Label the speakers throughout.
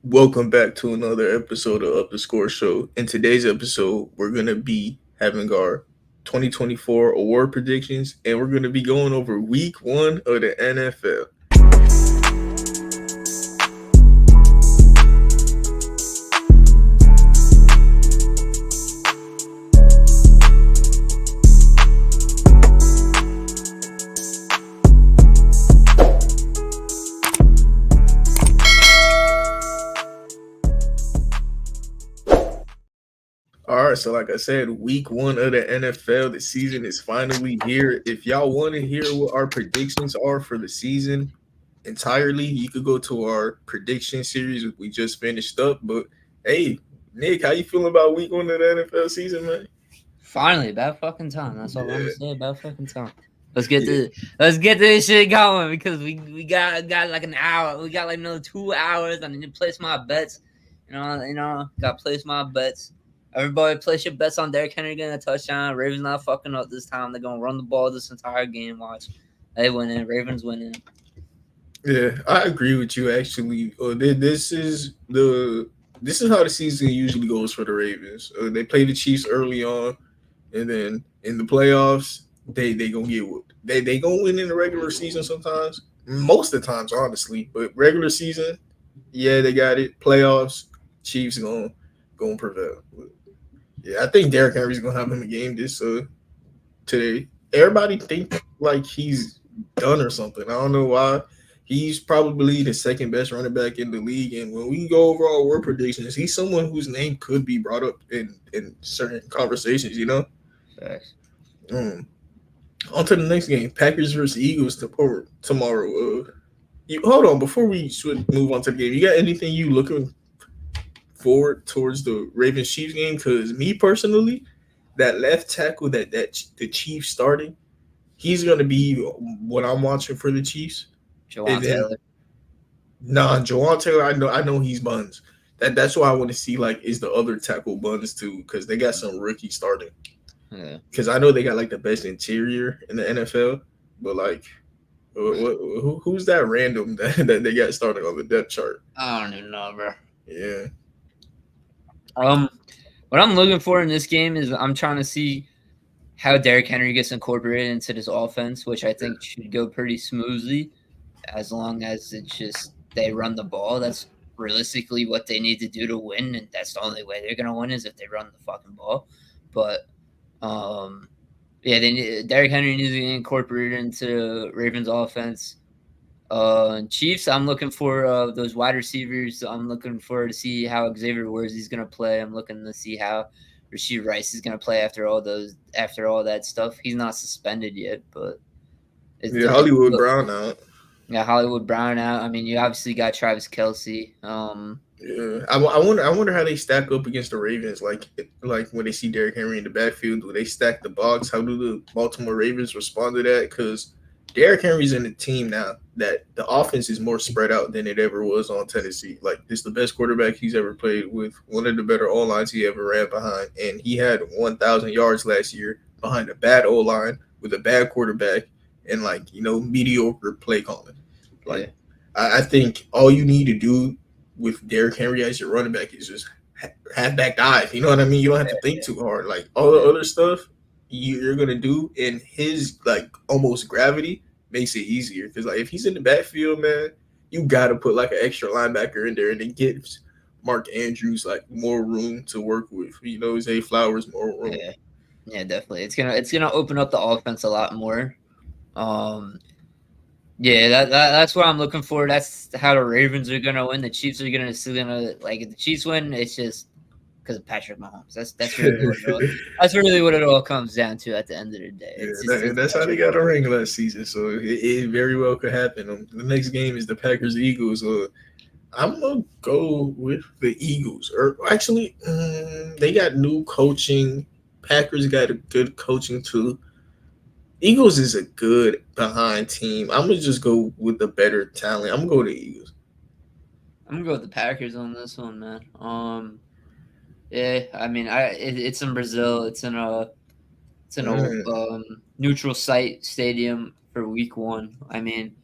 Speaker 1: Welcome back to another episode of Up the Score Show. In today's episode, we're going to be having our 2024 award predictions and we're going to be going over week one of the NFL. All right, so like I said, week one of the NFL, the season is finally here. If y'all want to hear what our predictions are for the season entirely, you could go to our prediction series we just finished up. But hey, Nick, how you feeling about week one of the NFL season, man?
Speaker 2: Finally, about fucking time. That's all I'm gonna
Speaker 1: Yeah,
Speaker 2: say. About fucking time. Let's get
Speaker 1: yeah.
Speaker 2: this. Let's get this shit going because we got like an hour. We got like another 2 hours. I need to place my bets. Got to place my bets. Everybody, place your bets on Derrick Henry getting a touchdown. Ravens not fucking up this time. They're gonna run the ball this entire game. Watch, they winning. Ravens winning.
Speaker 1: Yeah, I agree with you. Actually, this is how the season usually goes for the Ravens. They play the Chiefs early on, and then in the playoffs, they gonna get whooped. They gonna win in the regular season sometimes, most of the times, honestly. But regular season, yeah, they got it. Playoffs, Chiefs gonna prevail. But yeah, I think Derrick Henry's gonna have him a game this today. Everybody think like he's done or something. I don't know why. He's probably the second best running back in the league, and when we go over our word predictions, he's someone whose name could be brought up in certain conversations.
Speaker 2: Facts.
Speaker 1: Um, on to the next game: Packers versus Eagles tomorrow. Hold on before we move on to the game. You got anything you looking forward towards the Ravens Chiefs game? Because me personally, that left tackle that the Chiefs starting, he's gonna be what I'm watching for the Chiefs.
Speaker 2: Jawan
Speaker 1: And then
Speaker 2: Taylor.
Speaker 1: Jawan Taylor, I know he's buns. That's why I want to see like is the other tackle buns too, because they got some rookie starting.
Speaker 2: Yeah.
Speaker 1: Because I know they got like the best interior in the NFL, but like who's that random that they got starting on the depth chart?
Speaker 2: I don't even know, bro.
Speaker 1: Yeah,
Speaker 2: Um, what I'm looking for in this game is I'm trying to see how Derrick Henry gets incorporated into this offense, which I think should go pretty smoothly as long as it's just they run the ball. That's realistically what they need to do to win, and that's the only way they're gonna win is if they run the fucking ball. But yeah, Derrick Henry needs to get incorporated into Ravens offense. Chiefs, I'm looking for those wide receivers. I'm looking for to see how Xavier Words is gonna play. I'm looking to see how Rasheed Rice is gonna play after all that stuff. He's not suspended yet, but
Speaker 1: yeah,
Speaker 2: it's
Speaker 1: Hollywood Brown out.
Speaker 2: got Hollywood Brown out. I mean, you obviously got Travis Kelsey.
Speaker 1: Yeah, I wonder how they stack up against the Ravens. Like when they see Derrick Henry in the backfield, do they stack the box? How do the Baltimore Ravens respond to that? Because Derrick Henry's in a team now that the offense is more spread out than it ever was on Tennessee. Like this, the best quarterback he's ever played with, one of the better O lines he ever ran behind, and he had 1,000 yards last year behind a bad O line with a bad quarterback and mediocre play calling.
Speaker 2: Yeah,
Speaker 1: Like I think all you need to do with Derrick Henry as your running back is just half back dive. You know what I mean? You don't have to think too hard. Like all the
Speaker 2: yeah,
Speaker 1: other stuff you're gonna do, and his like almost gravity makes it easier. Because like if he's in the backfield, man, you gotta put like an extra linebacker in there, and it gives Mark Andrews like more room to work with. Zay Flowers more room.
Speaker 2: yeah, yeah. Definitely, it's gonna open up the offense a lot more. Um, Yeah, that's what I'm looking for. That's how the Ravens are gonna win. The Chiefs are gonna like if the Chiefs win. It's just because of Patrick Mahomes. That's really what it all comes down to at the end of the day.
Speaker 1: Yeah,
Speaker 2: It's
Speaker 1: that's how they
Speaker 2: Patrick
Speaker 1: got a
Speaker 2: Mahomes.
Speaker 1: ring last season. So it very well could happen. The next game is the Packers Eagles. I'm gonna go with the Eagles. Or actually, they got new coaching. Packers got a good coaching too. Eagles is a good behind team. I'm gonna just go with the better talent. I'm gonna go to Eagles.
Speaker 2: I'm gonna go with the Packers on this one, man. Yeah, I mean, it's in Brazil. It's in a
Speaker 1: Mm,
Speaker 2: neutral site stadium for Week 1. I mean,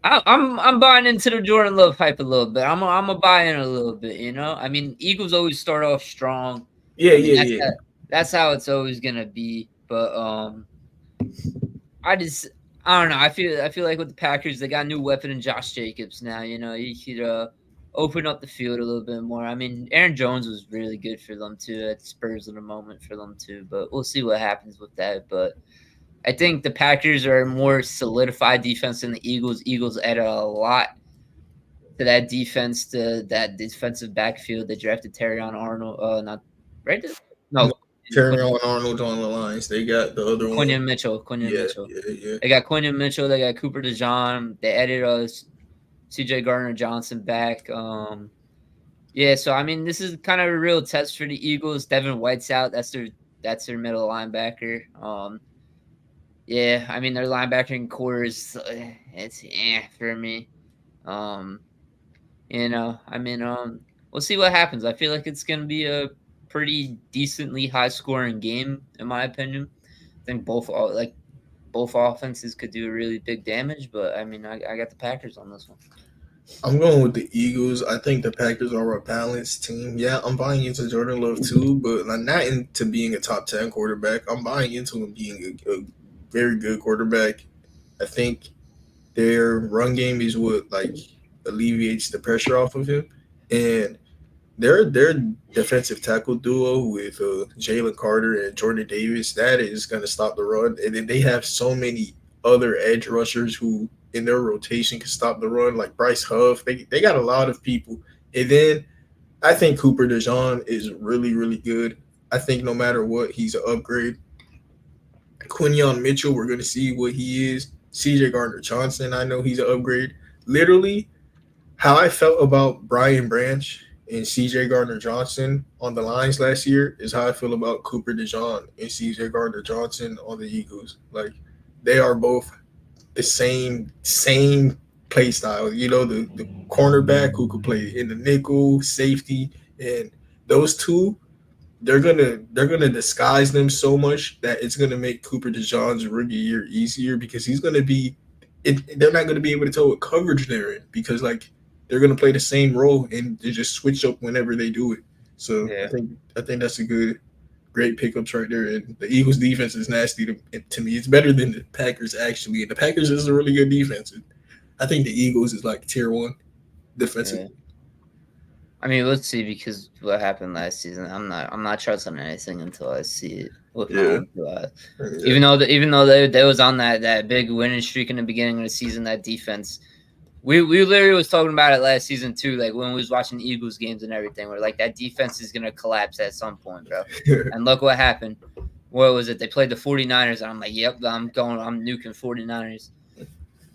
Speaker 2: I'm buying into the Jordan Love hype a little bit. I'm a buy in a little bit. You know, I mean, Eagles always start off strong.
Speaker 1: Yeah,
Speaker 2: I mean,
Speaker 1: yeah, yeah.
Speaker 2: that's how it's always gonna be. But I just I don't know. I feel like with the Packers, they got a new weapon in Josh Jacobs now. You know, he could open up the field a little bit more. I mean, Aaron Jones was really good for them too at Spurs in a moment for them too. But we'll see what happens with that. But I think the Packers are a more solidified defense than the Eagles. Eagles added a lot to that defense, to that defensive backfield. They drafted Terrion Arnold. Not right.
Speaker 1: No,
Speaker 2: No,
Speaker 1: Terrion Arnold on the lines. They got the other one.
Speaker 2: Quinion Mitchell. Quinion
Speaker 1: Yeah,
Speaker 2: Mitchell.
Speaker 1: yeah, yeah.
Speaker 2: They got Quinion Mitchell. They got Cooper DeJean. They added C.J. Gardner Johnson back. Yeah. So I mean, this is kind of a real test for the Eagles. Devin White's out. That's their middle linebacker. Yeah. I mean, their linebacking core is it's for me. You know, I mean, we'll see what happens. I feel like it's gonna be a pretty decently high scoring game, in my opinion. I think both offenses could do really big damage, but I mean, I got the Packers on this one.
Speaker 1: I'm going with the Eagles. I think the Packers are a balanced team. Yeah, I'm buying into Jordan Love too, but I'm not into being a top 10 quarterback. I'm buying into him being a very good quarterback. I think their run game is what like alleviates the pressure off of him, and their defensive tackle duo with Jalen Carter and Jordan Davis, that is going to stop the run. And then they have so many other edge rushers who in their rotation can stop the run, like Bryce Huff. They got a lot of people. And then I think Cooper DeJean is really, really good. I think no matter what, he's an upgrade. Quinion Mitchell, we're going to see what he is. CJ Gardner Johnson, I know he's an upgrade. Literally, how I felt about Brian Branch and CJ Gardner Johnson on the lines last year is how I feel about Cooper DeJean and CJ Gardner Johnson on the Eagles. Like they are both the same play style. You know, the cornerback who could play in the nickel, safety, and those two, they're gonna disguise them so much that it's gonna make Cooper DeJean's rookie year easier because he's gonna be they're not gonna be able to tell what coverage they're in because like they're gonna play the same role and they just switch up whenever they do it. So
Speaker 2: Yeah.
Speaker 1: I think that's a great pickups right there. And the Eagles defense is nasty to me. It's better than the Packers actually. And the Packers is a really good defense. And I think the Eagles is like tier 1 defensive.
Speaker 2: Yeah. I mean, let's see because what happened last season. I'm not trusting anything until I see it with my own two eyes.
Speaker 1: Yeah.
Speaker 2: Even though they was on that big winning streak in the beginning of the season, that defense. We literally was talking about it last season too, like when we was watching the Eagles games and everything. We're like, that defense is gonna collapse at some point, bro. And look what happened. What was it? They played the 49ers, and I'm like, yep, I'm nuking 49ers.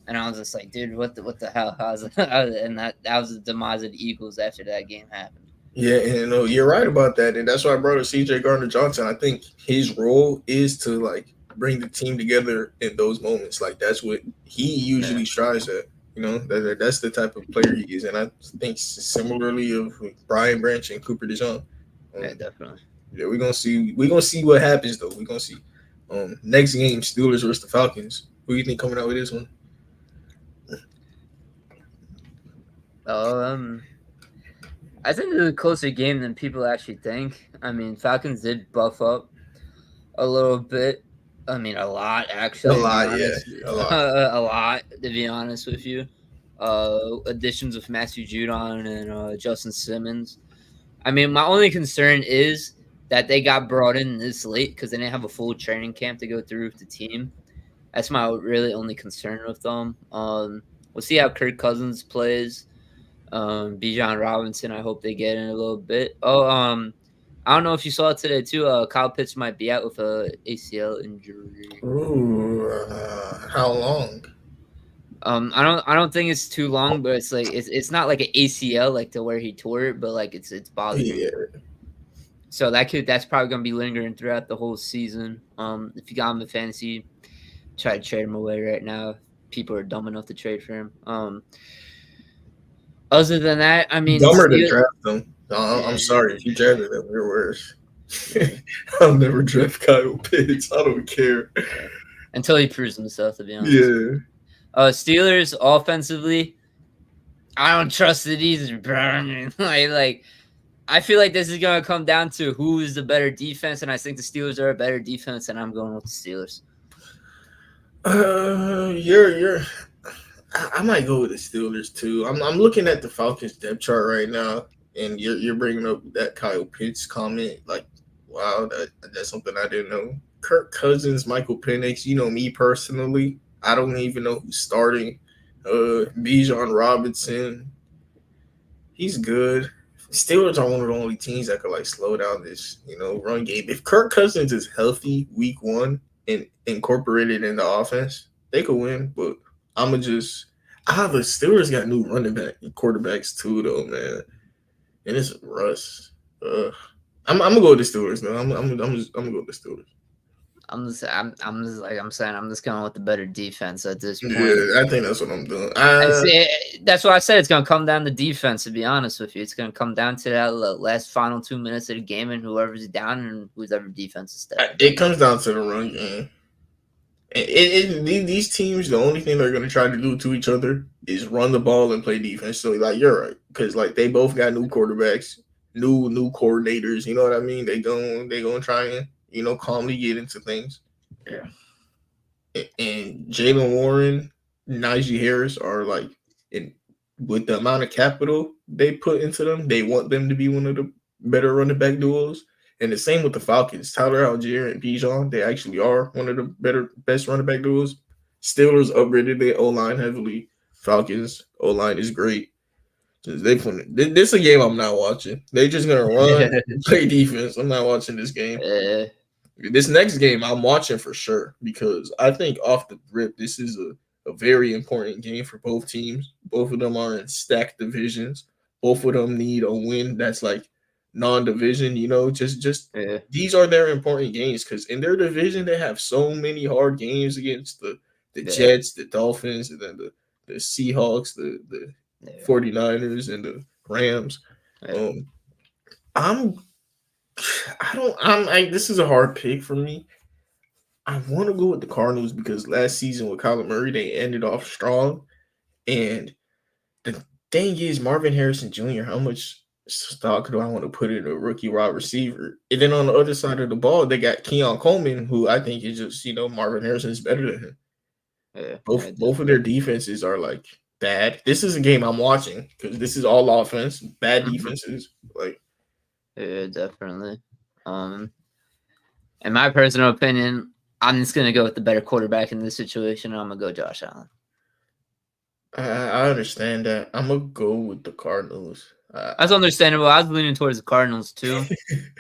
Speaker 2: And I was just like, dude, what the hell? And that was the demise of the Eagles after that game happened.
Speaker 1: Yeah, and you're right about that, and that's why I brought up CJ Gardner Johnson. I think his role is to like bring the team together in those moments. Like that's what he usually strives at. You know, that's the type of player he is, and I think similarly of Brian Branch and Cooper DeJean.
Speaker 2: Yeah, definitely.
Speaker 1: Yeah, we're gonna see what happens though. We're gonna see. Next game, Steelers versus the Falcons. Who do you think coming out with this one?
Speaker 2: I think it's a closer game than people actually think. I mean, Falcons did buff up a little bit. I mean, a lot actually.
Speaker 1: A lot.
Speaker 2: A lot, to be honest with you. Additions of Matthew Judon and Justin Simmons. I mean, my only concern is that they got brought in this late because they didn't have a full training camp to go through with the team. That's my really only concern with them. We'll see how Kirk Cousins plays. Bijan Robinson, I hope they get in a little bit. I don't know if you saw it today too. Kyle Pitts might be out with a ACL injury.
Speaker 1: Ooh, how long?
Speaker 2: I don't think it's too long, but it's like it's not like an ACL like to where he tore it, but like it's bothering him. So that's probably gonna be lingering throughout the whole season. If you got him in fantasy, try to trade him away right now. People are dumb enough to trade for him. Other than that, I mean,
Speaker 1: dumber to draft them. I'm sorry if you drafted them, you're worse. I'll never draft Kyle Pitts. I don't care
Speaker 2: until he proves himself. To be honest.
Speaker 1: Yeah.
Speaker 2: Steelers offensively, I don't trust it either, bro. like I feel like this is gonna come down to who is the better defense, and I think the Steelers are a better defense, and I'm going with the Steelers.
Speaker 1: You're. I might go with the Steelers too. I'm looking at the Falcons depth chart right now, and you're bringing up that Kyle Pitts comment. Like, wow, that's something I didn't know. Kirk Cousins, Michael Penix. You know me personally. I don't even know who's starting. Bijan Robinson. He's good. Steelers are one of the only teams that could like slow down this, run game. If Kirk Cousins is healthy week one and incorporated in the offense, they could win. But I'ma just the Steelers got new running back quarterbacks too though, man. And it's Russ. I'm gonna go with the Steelers though. I'm gonna go with the Steelers.
Speaker 2: I'm just going with the better defense at this point.
Speaker 1: Yeah, I think that's what I'm doing.
Speaker 2: That's why I said it's gonna come down to defense. To be honest with you, it's gonna come down to that last final 2 minutes of the game, and whoever's down and whoever defense is stepping.
Speaker 1: It comes down to the run game. These teams, the only thing they're gonna try to do to each other is run the ball and play defense. So like you're right, because like they both got new quarterbacks, new coordinators. You know what I mean? They gonna try and calmly get into things.
Speaker 2: Yeah.
Speaker 1: And Jaylen Warren, Najee Harris are like, with the amount of capital they put into them, they want them to be one of the better running back duos. And the same with the Falcons. Tyler Algier and Bijan, they actually are one of the best running back duos. Steelers upgraded their O-line heavily. Falcons O-line is great. This is a game I'm not watching. They're just gonna run and play defense. I'm not watching this game. This next game I'm watching for sure, because I think off the rip, this is a very important game for both teams. Both of them are in stacked divisions. Both of them need a win that's like non-division, these are their important games, because in their division they have so many hard games against the Jets, the Dolphins, and then the Seahawks, the 49ers, and the Rams. This is a hard pick for me. I want to go with the Cardinals because last season with Kyler Murray, they ended off strong. And the thing is, Marvin Harrison Jr., how much stock do I want to put in a rookie wide receiver? And then on the other side of the ball, they got Keon Coleman, who I think is just, Marvin Harrison is better than him. Yeah, both of their defenses are like bad. This is a game I'm watching because this is all offense, bad defenses. Like,
Speaker 2: yeah, definitely. In my personal opinion, I'm just gonna go with the better quarterback in this situation. I'm gonna go Josh Allen.
Speaker 1: I understand that. I'm gonna go with the Cardinals.
Speaker 2: That's understandable. I was leaning towards the Cardinals too,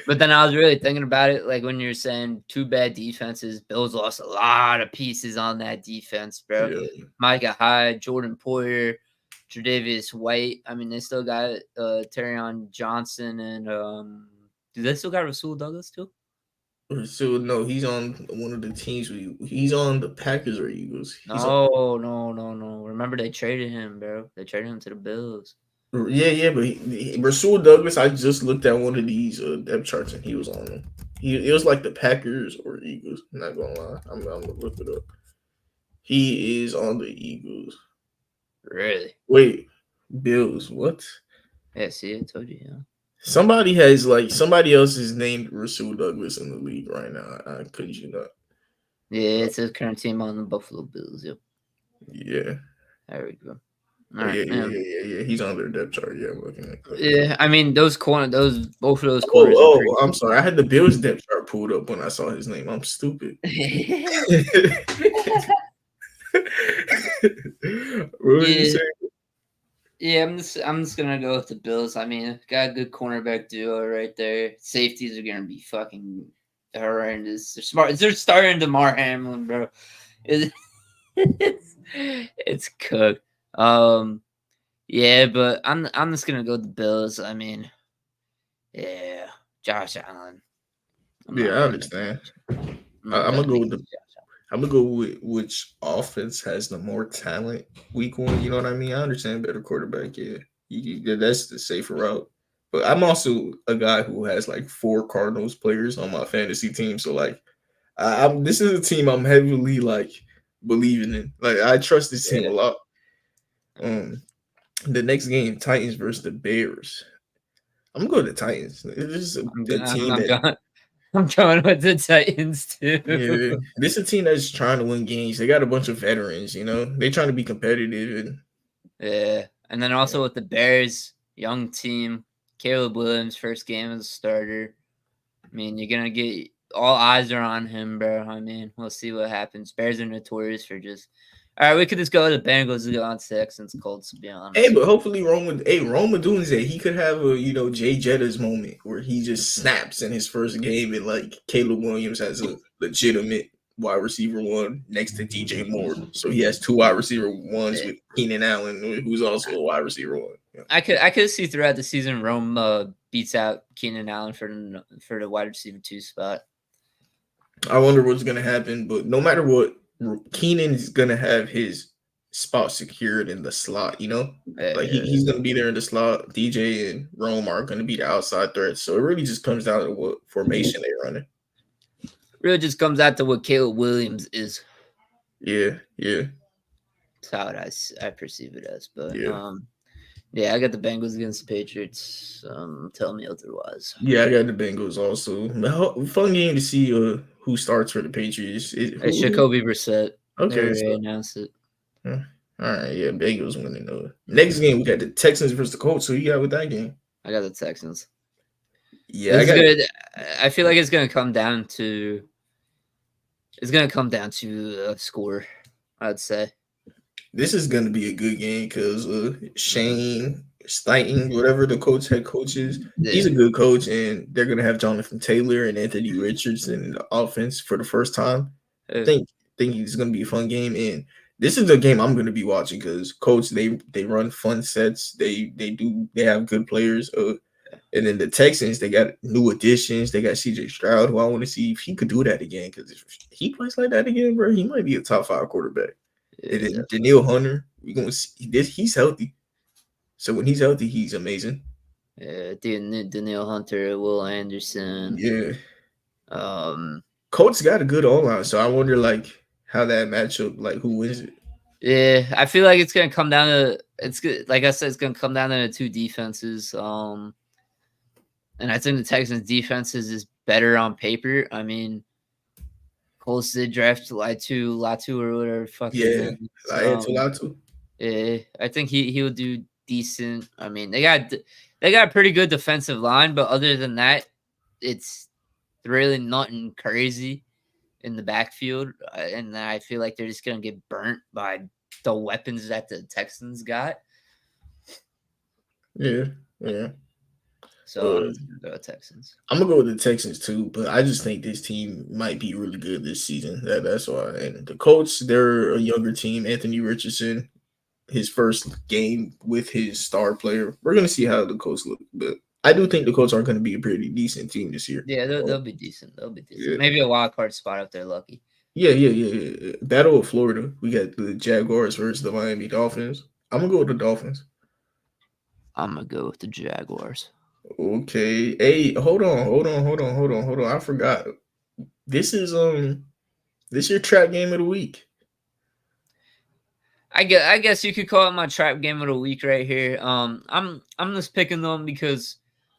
Speaker 2: but then I was really thinking about it. Like when you're saying two bad defenses, Bills lost a lot of pieces on that defense, bro. Yeah. Micah Hyde, Jordan Poyer, Tre'Davious White. I mean, they still got Terrion Johnson, and do they still got Rasul Douglas too?
Speaker 1: So no, he's on one of the teams. He's on the Packers or Eagles.
Speaker 2: No. Remember they traded him, bro. They traded him to the Bills.
Speaker 1: Yeah, but Rasul Douglas, I just looked at one of these depth charts and he was on them. It was like the Packers or Eagles. I'm not gonna lie. I'm gonna look it up. He is on the Eagles.
Speaker 2: Really?
Speaker 1: Wait, Bills? What?
Speaker 2: Yeah, see, I told you. Yeah.
Speaker 1: Somebody else is named Rasul Douglas in the league right now. I could you not?
Speaker 2: Yeah, it's his current team on the Buffalo Bills. Yep.
Speaker 1: Yeah.
Speaker 2: There we go.
Speaker 1: Yeah. He's on their depth chart. Yeah, I'm looking at that.
Speaker 2: Yeah, I mean both of those corners.
Speaker 1: Oh, I'm sorry. I had the Bills depth chart pulled up when I saw his name. I'm stupid. What were you saying?
Speaker 2: Yeah, I'm just gonna go with the Bills. I mean, got a good cornerback duo right there. Safeties are gonna be fucking horrendous. They're smart. They're starting Damar Hamlin, bro. It's cooked. Yeah, but I'm just gonna go with the Bills. I mean, yeah, Josh Allen.
Speaker 1: I understand. I'm gonna go with which offense has the more talent week one. You know what I mean? I understand better quarterback. Yeah, that's the safer route. But I'm also a guy who has like 4 Cardinals players on my fantasy team. So like, this is a team I'm heavily like believing in. Like I trust this team
Speaker 2: Yeah.
Speaker 1: a lot. The next game, Titans versus the Bears. I'm gonna go to the Titans. This is a team
Speaker 2: I'm
Speaker 1: that
Speaker 2: going. I'm going with the Titans too.
Speaker 1: yeah, this is a team that's trying to win games. They got a bunch of veterans, you know. They're trying to be competitive and
Speaker 2: Yeah, and then also with the Bears, young team, Caleb Williams, first game as a starter. I mean, you're gonna get all eyes are on him, bro. I mean, we'll see what happens. Bears are notorious for just. All right, we could just go to the Bengals and go on Texans, Colts. To be honest,
Speaker 1: hey, but hopefully Roma doing that. He could have a Jay Jettas moment where he just snaps in his first game and like Caleb Williams has a legitimate wide receiver one next to DJ Moore. So he has 2 wide receiver ones with Keenan Allen, who's also a wide receiver one. Yeah.
Speaker 2: I could see throughout the season Rome beats out Keenan Allen for the wide receiver 2 spot.
Speaker 1: I wonder what's gonna happen, but no matter what, Keenan is gonna have his spot secured in the slot. You know, like he's gonna be there in the slot. DJ and Rome are gonna be the outside threats. So it really just comes down to what formation they're running.
Speaker 2: Really, just comes out to what Caleb Williams is.
Speaker 1: Yeah.
Speaker 2: That's how I perceive it as. But yeah, I got the Bengals against the Patriots. Tell me otherwise.
Speaker 1: Yeah, I got the Bengals also. Fun game to see who starts for the Patriots.
Speaker 2: It's Jacoby Brissett.
Speaker 1: Okay,
Speaker 2: they announced it.
Speaker 1: All right, yeah, Bengals winning. Next game we got the Texans versus the Colts. So you got with that game?
Speaker 2: I got the Texans.
Speaker 1: Yeah,
Speaker 2: I feel like it's gonna come down to. It's gonna come down to a score. I'd say.
Speaker 1: This is going to be a good game because Shane Steichen, whatever the head coach is, he's a good coach, and they're going to have Jonathan Taylor and Anthony Richardson in the offense for the first time. I think it's going to be a fun game, and this is the game I'm going to be watching because Colts they run fun sets, they have good players, and then the Texans they got new additions, they got CJ Stroud, who I want to see if he could do that again because if he plays like that again, bro, he might be a top 5 quarterback. And then Daniil Hunter, we're gonna see he's healthy. So when he's healthy, he's amazing.
Speaker 2: Yeah, Daniil Hunter, Will Anderson.
Speaker 1: Yeah. Colts got a good all-line, so I wonder like how that matchup, like who wins it.
Speaker 2: Yeah, I feel like it's gonna come down to like I said, it's gonna come down to the 2 defenses. And I think the Texans defenses is better on paper. I mean, Colts did draft Latu or whatever.
Speaker 1: Latu.
Speaker 2: Yeah, I think he will do decent. I mean, they got a pretty good defensive line, but other than that, it's really nothing crazy in the backfield. And I feel like they're just gonna get burnt by the weapons that the Texans got.
Speaker 1: Yeah.
Speaker 2: So the Texans.
Speaker 1: I'm gonna go with the Texans too, but I just think this team might be really good this season. That's why. And the Colts, they're a younger team. Anthony Richardson, his first game with his star player. We're gonna see how the Colts look, but I do think the Colts are gonna be a pretty decent team this year.
Speaker 2: Yeah, they'll be decent. Yeah. Maybe a wild card spot if they're lucky.
Speaker 1: Yeah. Battle of Florida. We got the Jaguars versus the Miami Dolphins. I'm gonna go with the Dolphins.
Speaker 2: I'm gonna go with the Jaguars.
Speaker 1: Okay. Hey, hold on. I forgot. This is your trap game of the week.
Speaker 2: I guess you could call it my trap game of the week right here. I'm just picking them because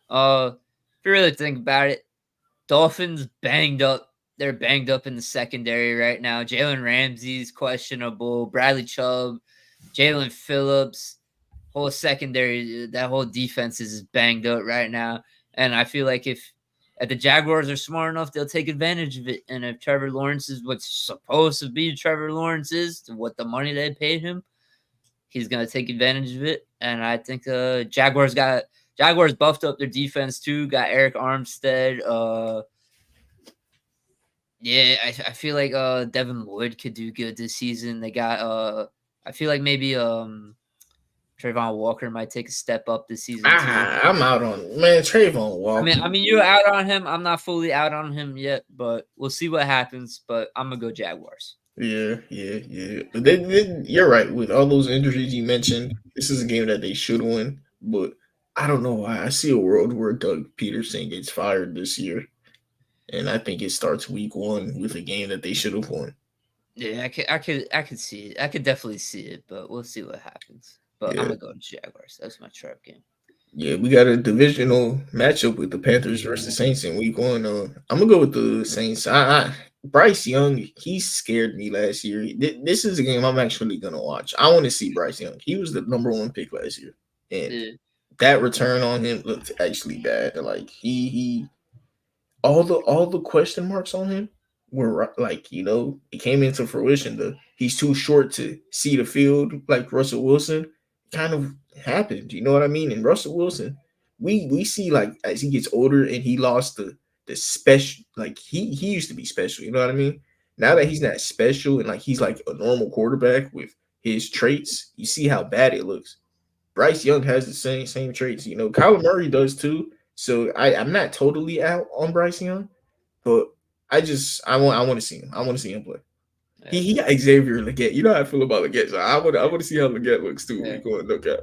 Speaker 2: if you really think about it, Dolphins banged up. They're banged up in the secondary right now. Jalen Ramsey's questionable. Bradley Chubb, Jalen Phillips. Whole secondary, that whole defense is banged up right now. And I feel like if the Jaguars are smart enough, they'll take advantage of it. And if Trevor Lawrence is what's supposed to be Trevor Lawrence is, what the money they paid him, he's going to take advantage of it. And I think Jaguars buffed up their defense too. Got Eric Armstead. I feel like Devin Lloyd could do good this season. They got I feel like maybe Trayvon Walker might take a step up this season.
Speaker 1: I'm out on Trayvon Walker.
Speaker 2: I mean, you're out on him. I'm not fully out on him yet, but we'll see what happens. But I'm gonna go Jaguars.
Speaker 1: Yeah. You're right. With all those injuries you mentioned, this is a game that they should win. But I don't know why. I see a world where Doug Peterson gets fired this year, and I think it starts week 1 with a game that they should have won.
Speaker 2: Yeah, I could see it. I could definitely see it, but we'll see what happens. But I'm
Speaker 1: Yeah.
Speaker 2: gonna go to Jaguars. That's my trap game.
Speaker 1: Yeah, we got a divisional matchup with the Panthers versus Saints in week 1. I'm gonna go with the Saints. Bryce Young, he scared me last year. This is a game I'm actually gonna watch. I want to see Bryce Young. He was the number 1 pick last year, and
Speaker 2: Yeah.
Speaker 1: that return on him looked actually bad. Like he all the question marks on him were like, it came into fruition. He's too short to see the field like Russell Wilson kind of happened. You know what I mean? And Russell Wilson, we see like as he gets older and he lost the special, like he used to be special. You know what I mean? Now that he's not special and like he's like a normal quarterback with his traits, you see how bad it looks. Bryce Young has the same traits. Kyler Murray does too. So I'm not totally out on Bryce Young, but I want to see him. I want to see him play. He got Xavier Leggett. You know how I feel about Leggett. So I want to see how Leggett looks too.
Speaker 2: Yeah.
Speaker 1: No cap.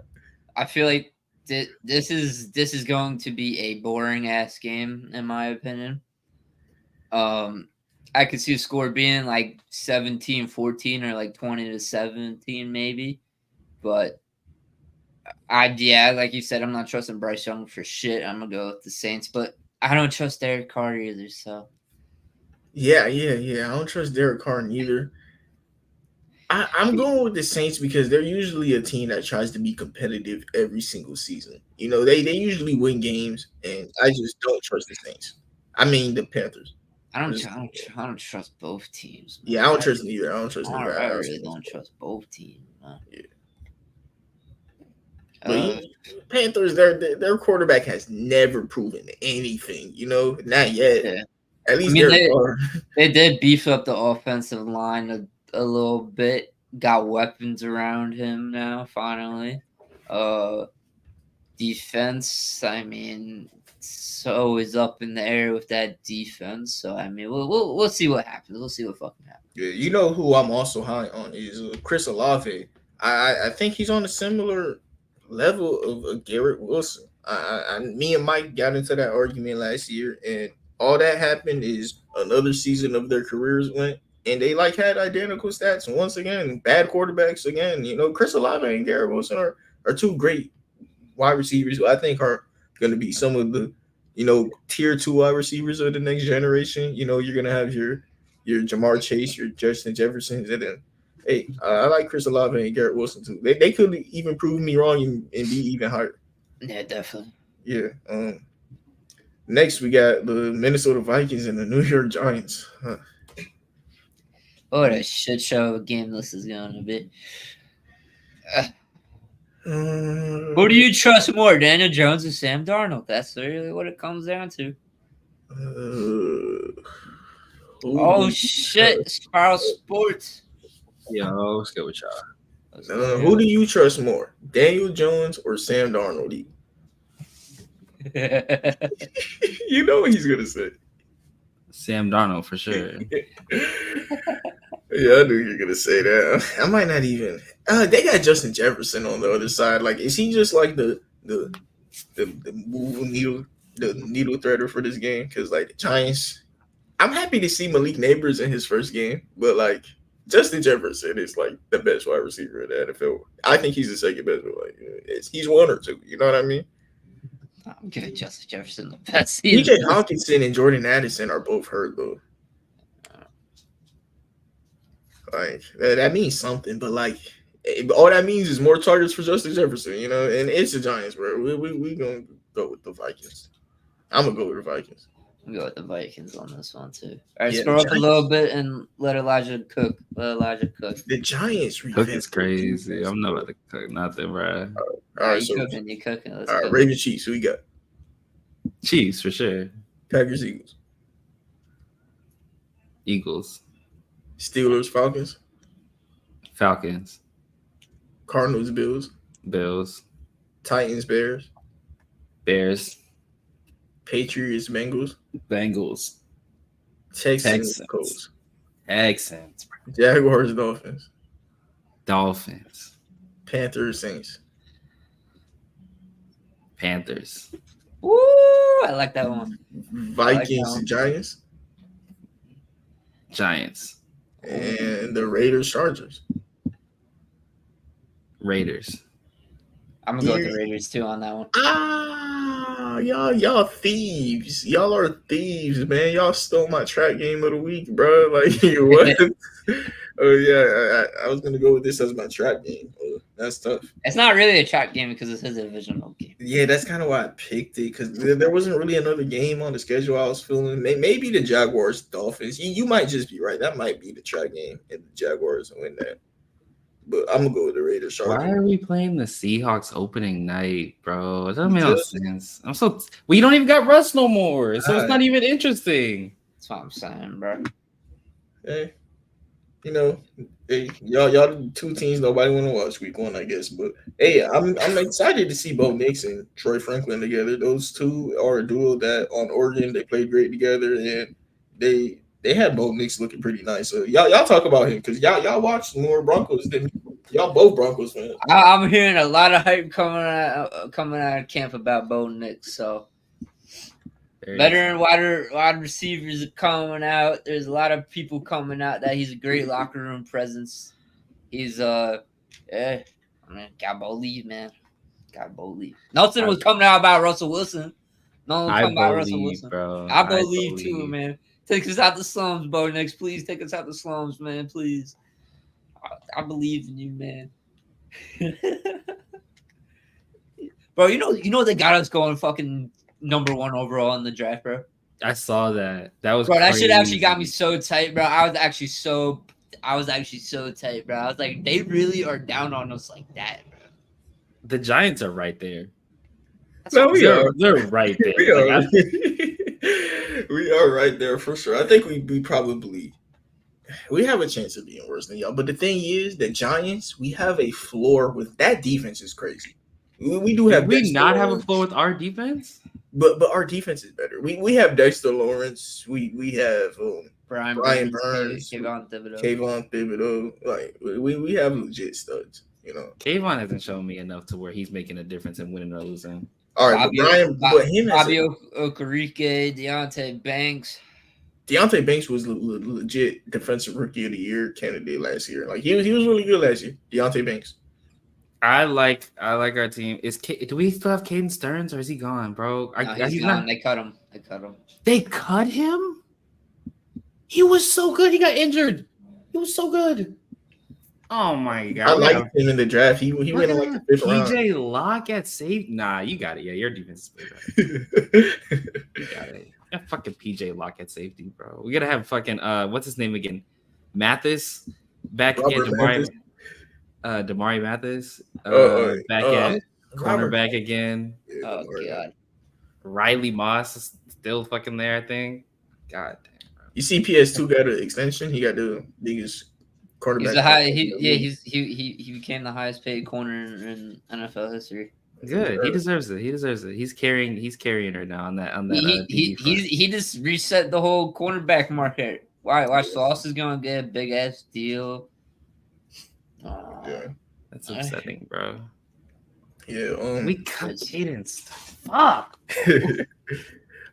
Speaker 2: I feel like this is going to be a boring ass game in my opinion. I could see a score being like 17-14 or like 20-17 maybe, but like you said, I'm not trusting Bryce Young for shit. I'm gonna go with the Saints, but I don't trust Derek Carr either. So
Speaker 1: Yeah. I don't trust Derek Carr neither. I'm going with the Saints because they're usually a team that tries to be competitive every single season. They usually win games, and I just don't trust the Saints. I mean the Panthers.
Speaker 2: I don't trust both teams. Man.
Speaker 1: Yeah, I don't trust them either. I don't trust them either.
Speaker 2: I really don't trust both teams. Man.
Speaker 1: Yeah. But Panthers, their quarterback has never proven anything. Not yet.
Speaker 2: Yeah.
Speaker 1: At least
Speaker 2: they did beef up the offensive line a little bit. Got weapons around him now. Finally, defense. I mean, it's always up in the air with that defense. So I mean, we'll see what happens. We'll see what fucking happens.
Speaker 1: Yeah, you know who I'm also high on is Chris Olave. I think he's on a similar level of Garrett Wilson. Me and Mike got into that argument last year, and all that happened is another season of their careers went, and they like had identical stats. And once again, bad quarterbacks again. Chris Olave and Garrett Wilson are two great wide receivers who I think are going to be some of the tier 2 wide receivers of the next generation. You're going to have your Jamar Chase, your Justin Jefferson, and then hey, I like Chris Olave and Garrett Wilson too. They could even prove me wrong and be even higher.
Speaker 2: Yeah, definitely.
Speaker 1: Yeah. Next, we got the Minnesota Vikings and the New York Giants.
Speaker 2: What a shit show of game this is going to be. Who do you trust more, Daniel Jones or Sam Darnold? That's really what it comes down to. Oh shit, Spiral Sports.
Speaker 3: Yo, let's go with y'all.
Speaker 1: Who do you trust more, Daniel Jones or Sam Darnold? You know what he's gonna say.
Speaker 3: Sam Darnold for sure.
Speaker 1: Yeah, I knew you were gonna say that. I might not even. They got Justin Jefferson on the other side. Like, is he just like the needle threader for this game? Because like the Giants, I'm happy to see Malik Neighbors in his first game, but like Justin Jefferson is like the best wide receiver in the NFL. I think he's the second best. But like, he's one or two. You know what I mean?
Speaker 2: I'm giving Justin Jefferson the best.
Speaker 1: PJ Hawkinson and Jordan Addison are both hurt though. Like that means something, but like all that means is more targets for Justin Jefferson, and it's the Giants, bro. We gonna go with the Vikings. I'm gonna go with the Vikings.
Speaker 2: I'm going with the Vikings on this one too. All right, scroll up a little bit and let Elijah cook.
Speaker 1: The Giants
Speaker 3: cook is crazy. I'm not about to cook nothing, bro.
Speaker 2: All right, you cooking. Let's
Speaker 1: go. Ravens Chiefs. Who we got?
Speaker 3: Chiefs for sure.
Speaker 1: Packers Eagles.
Speaker 3: Eagles.
Speaker 1: Steelers Falcons.
Speaker 3: Falcons.
Speaker 1: Cardinals Bills.
Speaker 3: Bills.
Speaker 1: Titans Bears.
Speaker 3: Bears.
Speaker 1: Patriots Bengals.
Speaker 3: Bengals.
Speaker 1: Texans Colts.
Speaker 3: Texans.
Speaker 1: Jaguars Dolphins.
Speaker 3: Dolphins.
Speaker 1: Panthers Saints.
Speaker 3: Panthers.
Speaker 2: Woo! I like that one.
Speaker 1: Vikings Giants.
Speaker 3: Giants.
Speaker 1: and the Raiders Chargers.
Speaker 3: Raiders.
Speaker 2: I'm gonna go with the Raiders too on that one.
Speaker 1: Y'all thieves. Y'all are thieves, man. Y'all stole my trap game of the week, bro. Like what? Oh yeah, I was gonna go with this as my trap game. Oh, that's tough.
Speaker 2: It's not really a trap game because it's a divisional game.
Speaker 1: Yeah, that's kind of why I picked it because there wasn't really another game on the schedule I was feeling. Maybe the Jaguars Dolphins. You might just be right. That might be the trap game, and the Jaguars win that. But I'm gonna go with the Raiders.
Speaker 3: Why
Speaker 1: Chargers.
Speaker 3: are we playing the Seahawks opening night, bro? It doesn't make no sense. We don't even got Russ no more, so it's not even interesting.
Speaker 2: That's what I'm saying, bro.
Speaker 1: Hey, you know, hey, y'all the two teams nobody want to watch week 1, I guess. But hey, I'm excited to see Bo Nix and Troy Franklin together. Those two are a duo that on Oregon they played great together, and they had Bo Nix looking pretty nice. So y'all talk about him because y'all watch more Broncos than y'all both Broncos fans.
Speaker 2: I'm hearing a lot of hype coming out of camp about Bo Nix. So veteran wide receivers are coming out. There's a lot of people coming out that he's a great locker room presence. He's gotta believe, man. Gotta believe. Nothing was coming out about Russell Wilson. No one was coming about Russell Wilson.
Speaker 3: Bro.
Speaker 2: I believe too, man. Take us out the slums, Bo Nix. Please take us out the slums, man. Please. I believe in you, man. Bro, you know they got us going fucking number 1 overall in the draft, bro.
Speaker 3: I saw that. That was
Speaker 2: bro. That shit actually
Speaker 3: crazy.
Speaker 2: got me so tight, bro. I was actually so tight, bro. I was like, they really are down on us like that, bro.
Speaker 3: The Giants are right there.
Speaker 1: No, we are.
Speaker 3: They're right there.
Speaker 1: We are. We are right there for sure. I think we probably have a chance of being worse than y'all. But the thing is, the Giants, we have a floor with that defense is crazy. We do have.
Speaker 3: Did we
Speaker 1: Dexter
Speaker 3: not have a
Speaker 1: Lawrence,
Speaker 3: floor with our defense?
Speaker 1: but our defense is better. We have Dexter Lawrence. We have
Speaker 2: Brian
Speaker 1: Burns,
Speaker 2: Kayvon Thibodeau.
Speaker 1: Kayvon Thibodeau. Like we have legit studs. You know,
Speaker 3: Kayvon hasn't shown me enough to where he's making a difference in winning or losing.
Speaker 1: all right, but him as
Speaker 2: Fabio Okereke, Deontay Banks.
Speaker 1: Deontay Banks was legit defensive rookie of the year candidate last year. Like he was really good last year. Deontay Banks.
Speaker 3: I like our team. Do we still have Caden Stearns or is he gone, bro?
Speaker 2: He's gone. They cut him.
Speaker 3: They cut him? He was so good. He got injured. He was so good. Oh my god!
Speaker 1: I liked him in the draft. He went in like the 5th round.
Speaker 3: PJ Lock at safe. Nah, you got it. Yeah, your defense is better. You got it. Yeah, fucking PJ Lock at safety, bro. We gotta have fucking what's his name again? Mathis back
Speaker 1: Robert
Speaker 3: again. Damari Mathis back at cornerback again.
Speaker 1: Yeah,
Speaker 2: Oh god.
Speaker 3: Riley Moss is still fucking there, I think. God damn.
Speaker 1: You see, PS2 got an extension. He got the biggest cornerback.
Speaker 2: He's the high. He became the highest paid corner in NFL history.
Speaker 3: Good. He deserves it. He's carrying her now on that.
Speaker 2: He just reset the whole cornerback market. Watch Sauce is gonna get a big ass deal.
Speaker 1: Yeah,
Speaker 3: That's upsetting, bro.
Speaker 1: Yeah.
Speaker 3: We cut Cadence. Fuck.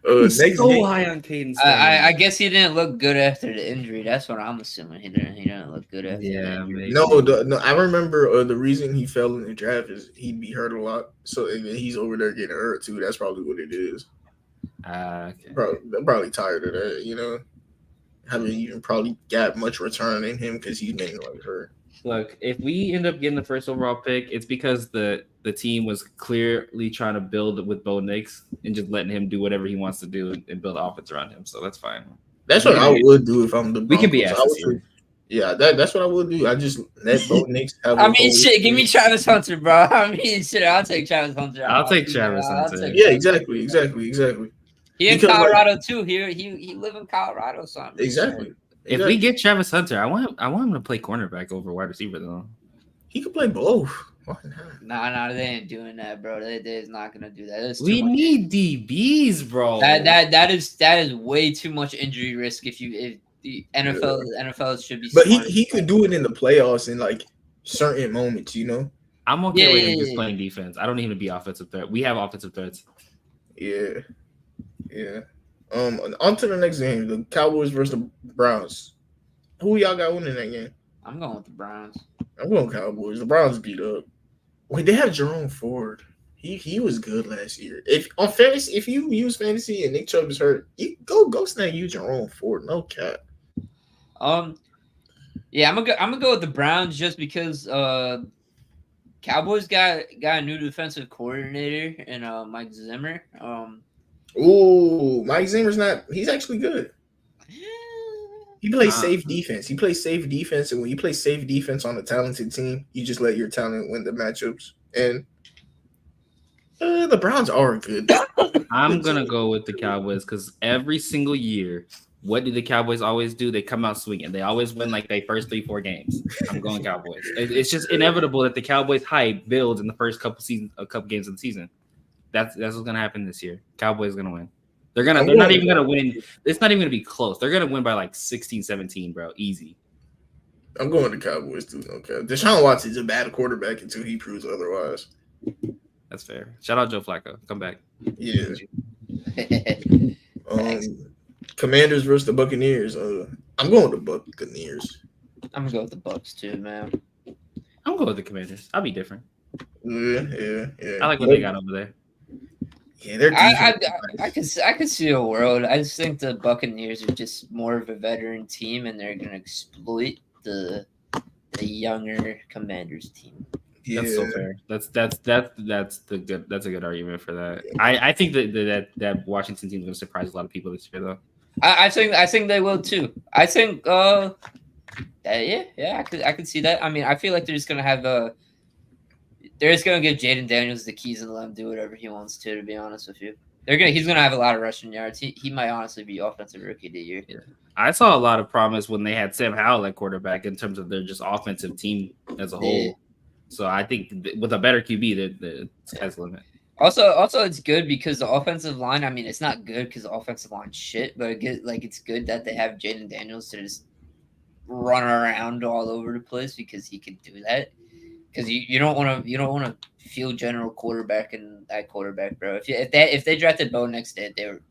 Speaker 1: Next
Speaker 3: so
Speaker 1: game,
Speaker 3: high on Cadence.
Speaker 2: I guess he didn't look good after the injury. That's what I'm assuming. He didn't look good after.
Speaker 3: Yeah,
Speaker 2: the injury.
Speaker 3: maybe.
Speaker 1: no. I remember the reason he fell in the draft is he'd be hurt a lot. So and then he's over there getting hurt too. That's probably what it is.
Speaker 3: Okay.
Speaker 1: They're probably tired of that. You know, haven't even probably got much return in him because he's been like hurt.
Speaker 3: Look, if we end up getting the first overall pick, it's because the team was clearly trying to build with Bo Nix and just letting him do whatever he wants to do and build offense around him. So that's fine.
Speaker 1: That's what I would do if I'm the Broncos.
Speaker 3: We can be assets here.
Speaker 1: Yeah, that's what I would do. I just let Bo Nix have.
Speaker 2: I mean, shit. Give me Travis Hunter, bro. I mean, shit. I'll take Travis Hunter.
Speaker 3: I'll take Travis Hunter.
Speaker 1: Yeah, exactly.
Speaker 2: He in Colorado too. He live in Colorado, so
Speaker 1: Exactly.
Speaker 3: If we get Travis Hunter, I want him to play cornerback over wide receiver though.
Speaker 1: He could play both. Why not?
Speaker 2: Nah, they ain't doing that, bro. They's not gonna do that.
Speaker 3: We need DBs, bro.
Speaker 2: That is way too much injury risk. If the NFL should be.
Speaker 1: But he could do it in the playoffs in like certain moments, you know.
Speaker 3: I'm okay with him just playing defense. I don't need him to be offensive threat. We have offensive threats.
Speaker 1: Yeah. On to the next game, the Cowboys versus the Browns. Who y'all got winning that game?
Speaker 2: I'm going with the Browns.
Speaker 1: I'm going Cowboys. The Browns beat up. Wait, they have Jerome Ford. He was good last year. If on fantasy, if you use fantasy and Nick Chubb is hurt, you go snag you Jerome Ford. No cap.
Speaker 2: Yeah, I'm gonna go with the Browns just because Cowboys got a new defensive coordinator and Mike Zimmer.
Speaker 1: Ooh, Mike Zimmer's not. He's actually good. He plays safe defense. He plays safe defense, and when you play safe defense on a talented team, you just let your talent win the matchups. And the Browns are good.
Speaker 3: I'm gonna go with the Cowboys because every single year, what do the Cowboys always do? They come out swinging. They always win like their first 3-4 games. I'm going Cowboys. It's just inevitable that the Cowboys hype builds in the first couple games of the season. That's what's gonna happen this year. Cowboys gonna win. They're not even gonna win. It's not even gonna be close. They're gonna win by like 16-17, bro. Easy.
Speaker 1: I'm going to Cowboys too. Okay, Deshaun Watson's a bad quarterback until he proves otherwise.
Speaker 3: That's fair. Shout out Joe Flacco. Come back.
Speaker 1: Yeah. Commanders versus the Buccaneers. I'm going with the Buccaneers.
Speaker 2: I'm gonna go with the Bucks too, man.
Speaker 3: I'm going with the Commanders. I'll be different.
Speaker 1: Yeah.
Speaker 3: I like what they got over there.
Speaker 1: Yeah, they're.
Speaker 2: I could see a world. I just think the Buccaneers are just more of a veteran team, and they're gonna exploit the younger Commanders team.
Speaker 1: Yeah.
Speaker 3: That's so fair. That's a good argument for that. I think that Washington team is gonna surprise a lot of people this year, though.
Speaker 2: I think they will too. I think I could see that. I mean, I feel like they're just gonna have they're just gonna give Jaden Daniels the keys and let him do whatever he wants to be honest with you. He's gonna have a lot of rushing yards. He might honestly be offensive rookie of the year.
Speaker 3: Yeah. I saw a lot of promise when they had Sam Howell at quarterback in terms of their just offensive team as a whole.
Speaker 2: Yeah.
Speaker 3: So I think with a better QB, the sky's the limit.
Speaker 2: Also, it's good because the offensive line. I mean, it's not good because the offensive line's shit, but it's good that they have Jaden Daniels to just run around all over the place because he can do that. Because you don't want to field general quarterback and that quarterback, bro. If they drafted Bo next day, they're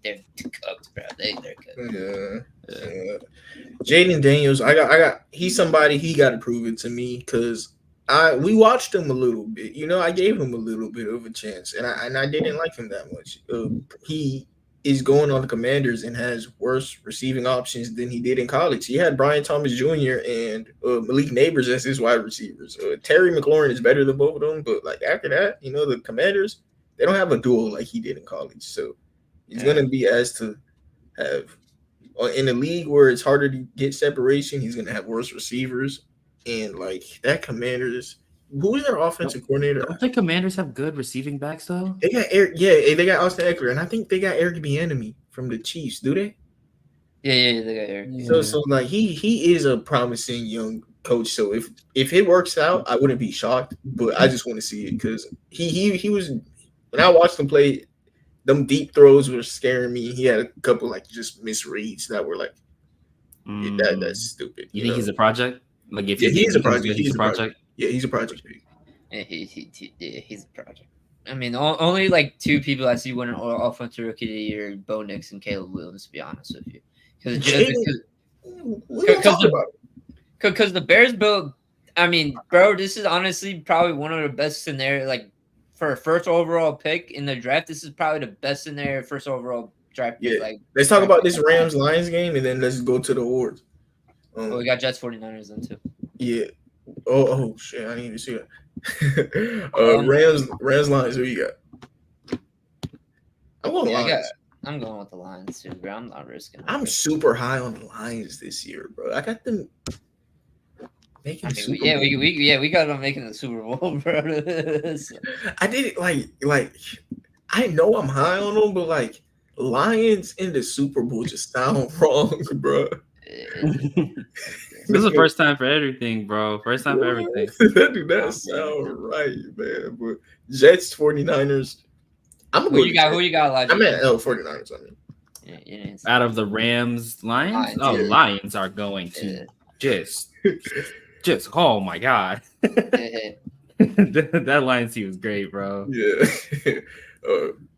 Speaker 2: cooked, bro. They're cooked.
Speaker 1: Yeah. Jaden Daniels, he's somebody he got to prove it to me because we watched him a little bit. I gave him a little bit of a chance, and I didn't like him that much. He is going on the Commanders and has worse receiving options than he did in college. He had Brian Thomas Jr. and Malik Neighbors as his wide receivers. Terry McLaurin is better than both of them, but like after that, the Commanders, they don't have a duel like he did in college. So he's going to be asked to have in a league where it's harder to get separation. He's going to have worse receivers, and like that Commanders. Who is their offensive coordinator?
Speaker 3: Don't the Commanders have good receiving backs though?
Speaker 1: They got Eric. Yeah, they got Austin Eckler, and I think they got Eric Bieniemy from the Chiefs. Do they?
Speaker 2: Yeah, they got Eric.
Speaker 1: So like he is a promising young coach. So if it works out, I wouldn't be shocked. But I just want to see it because he was when I watched him play, them deep throws were scaring me. He had a couple like just misreads that were like that's stupid.
Speaker 3: You think he's a project? Like if
Speaker 1: he's a project,
Speaker 3: he's a project.
Speaker 1: Yeah, he's a project pick.
Speaker 2: Yeah, he's a project. I mean, only like two people I see winning offensive rookie of the year: Bo Nix and Caleb Williams. To be honest with you, because the Bears built. I mean, bro, this is honestly probably one of the best scenarios. Like for a first overall pick in the draft, this is probably the best scenario first overall draft pick.
Speaker 1: Yeah,
Speaker 2: like
Speaker 1: let's talk about this Rams Lions game and then let's go to the awards.
Speaker 2: We got Jets 49ers then too.
Speaker 1: Yeah. Oh shit! I need to see that. Rams Lions. Who you got? I'm going Lions.
Speaker 2: I'm going with the Lions too, bro. I'm not risking.
Speaker 1: I'm super high on the Lions this year, bro. I got them making.
Speaker 2: We got them making the Super Bowl, bro.
Speaker 1: I did it like I know I'm high on them, but like Lions in the Super Bowl just sound wrong, bro.
Speaker 3: This is the first time for everything, bro. First time for everything.
Speaker 1: That do not sound right, man. But Jets, 49ers.
Speaker 2: Who you got, Elijah?
Speaker 1: I'm at 49ers. I mean.
Speaker 3: Out of the Rams, Lions? Lions are going to just oh my god. That Lions team was great, bro.
Speaker 1: Yeah.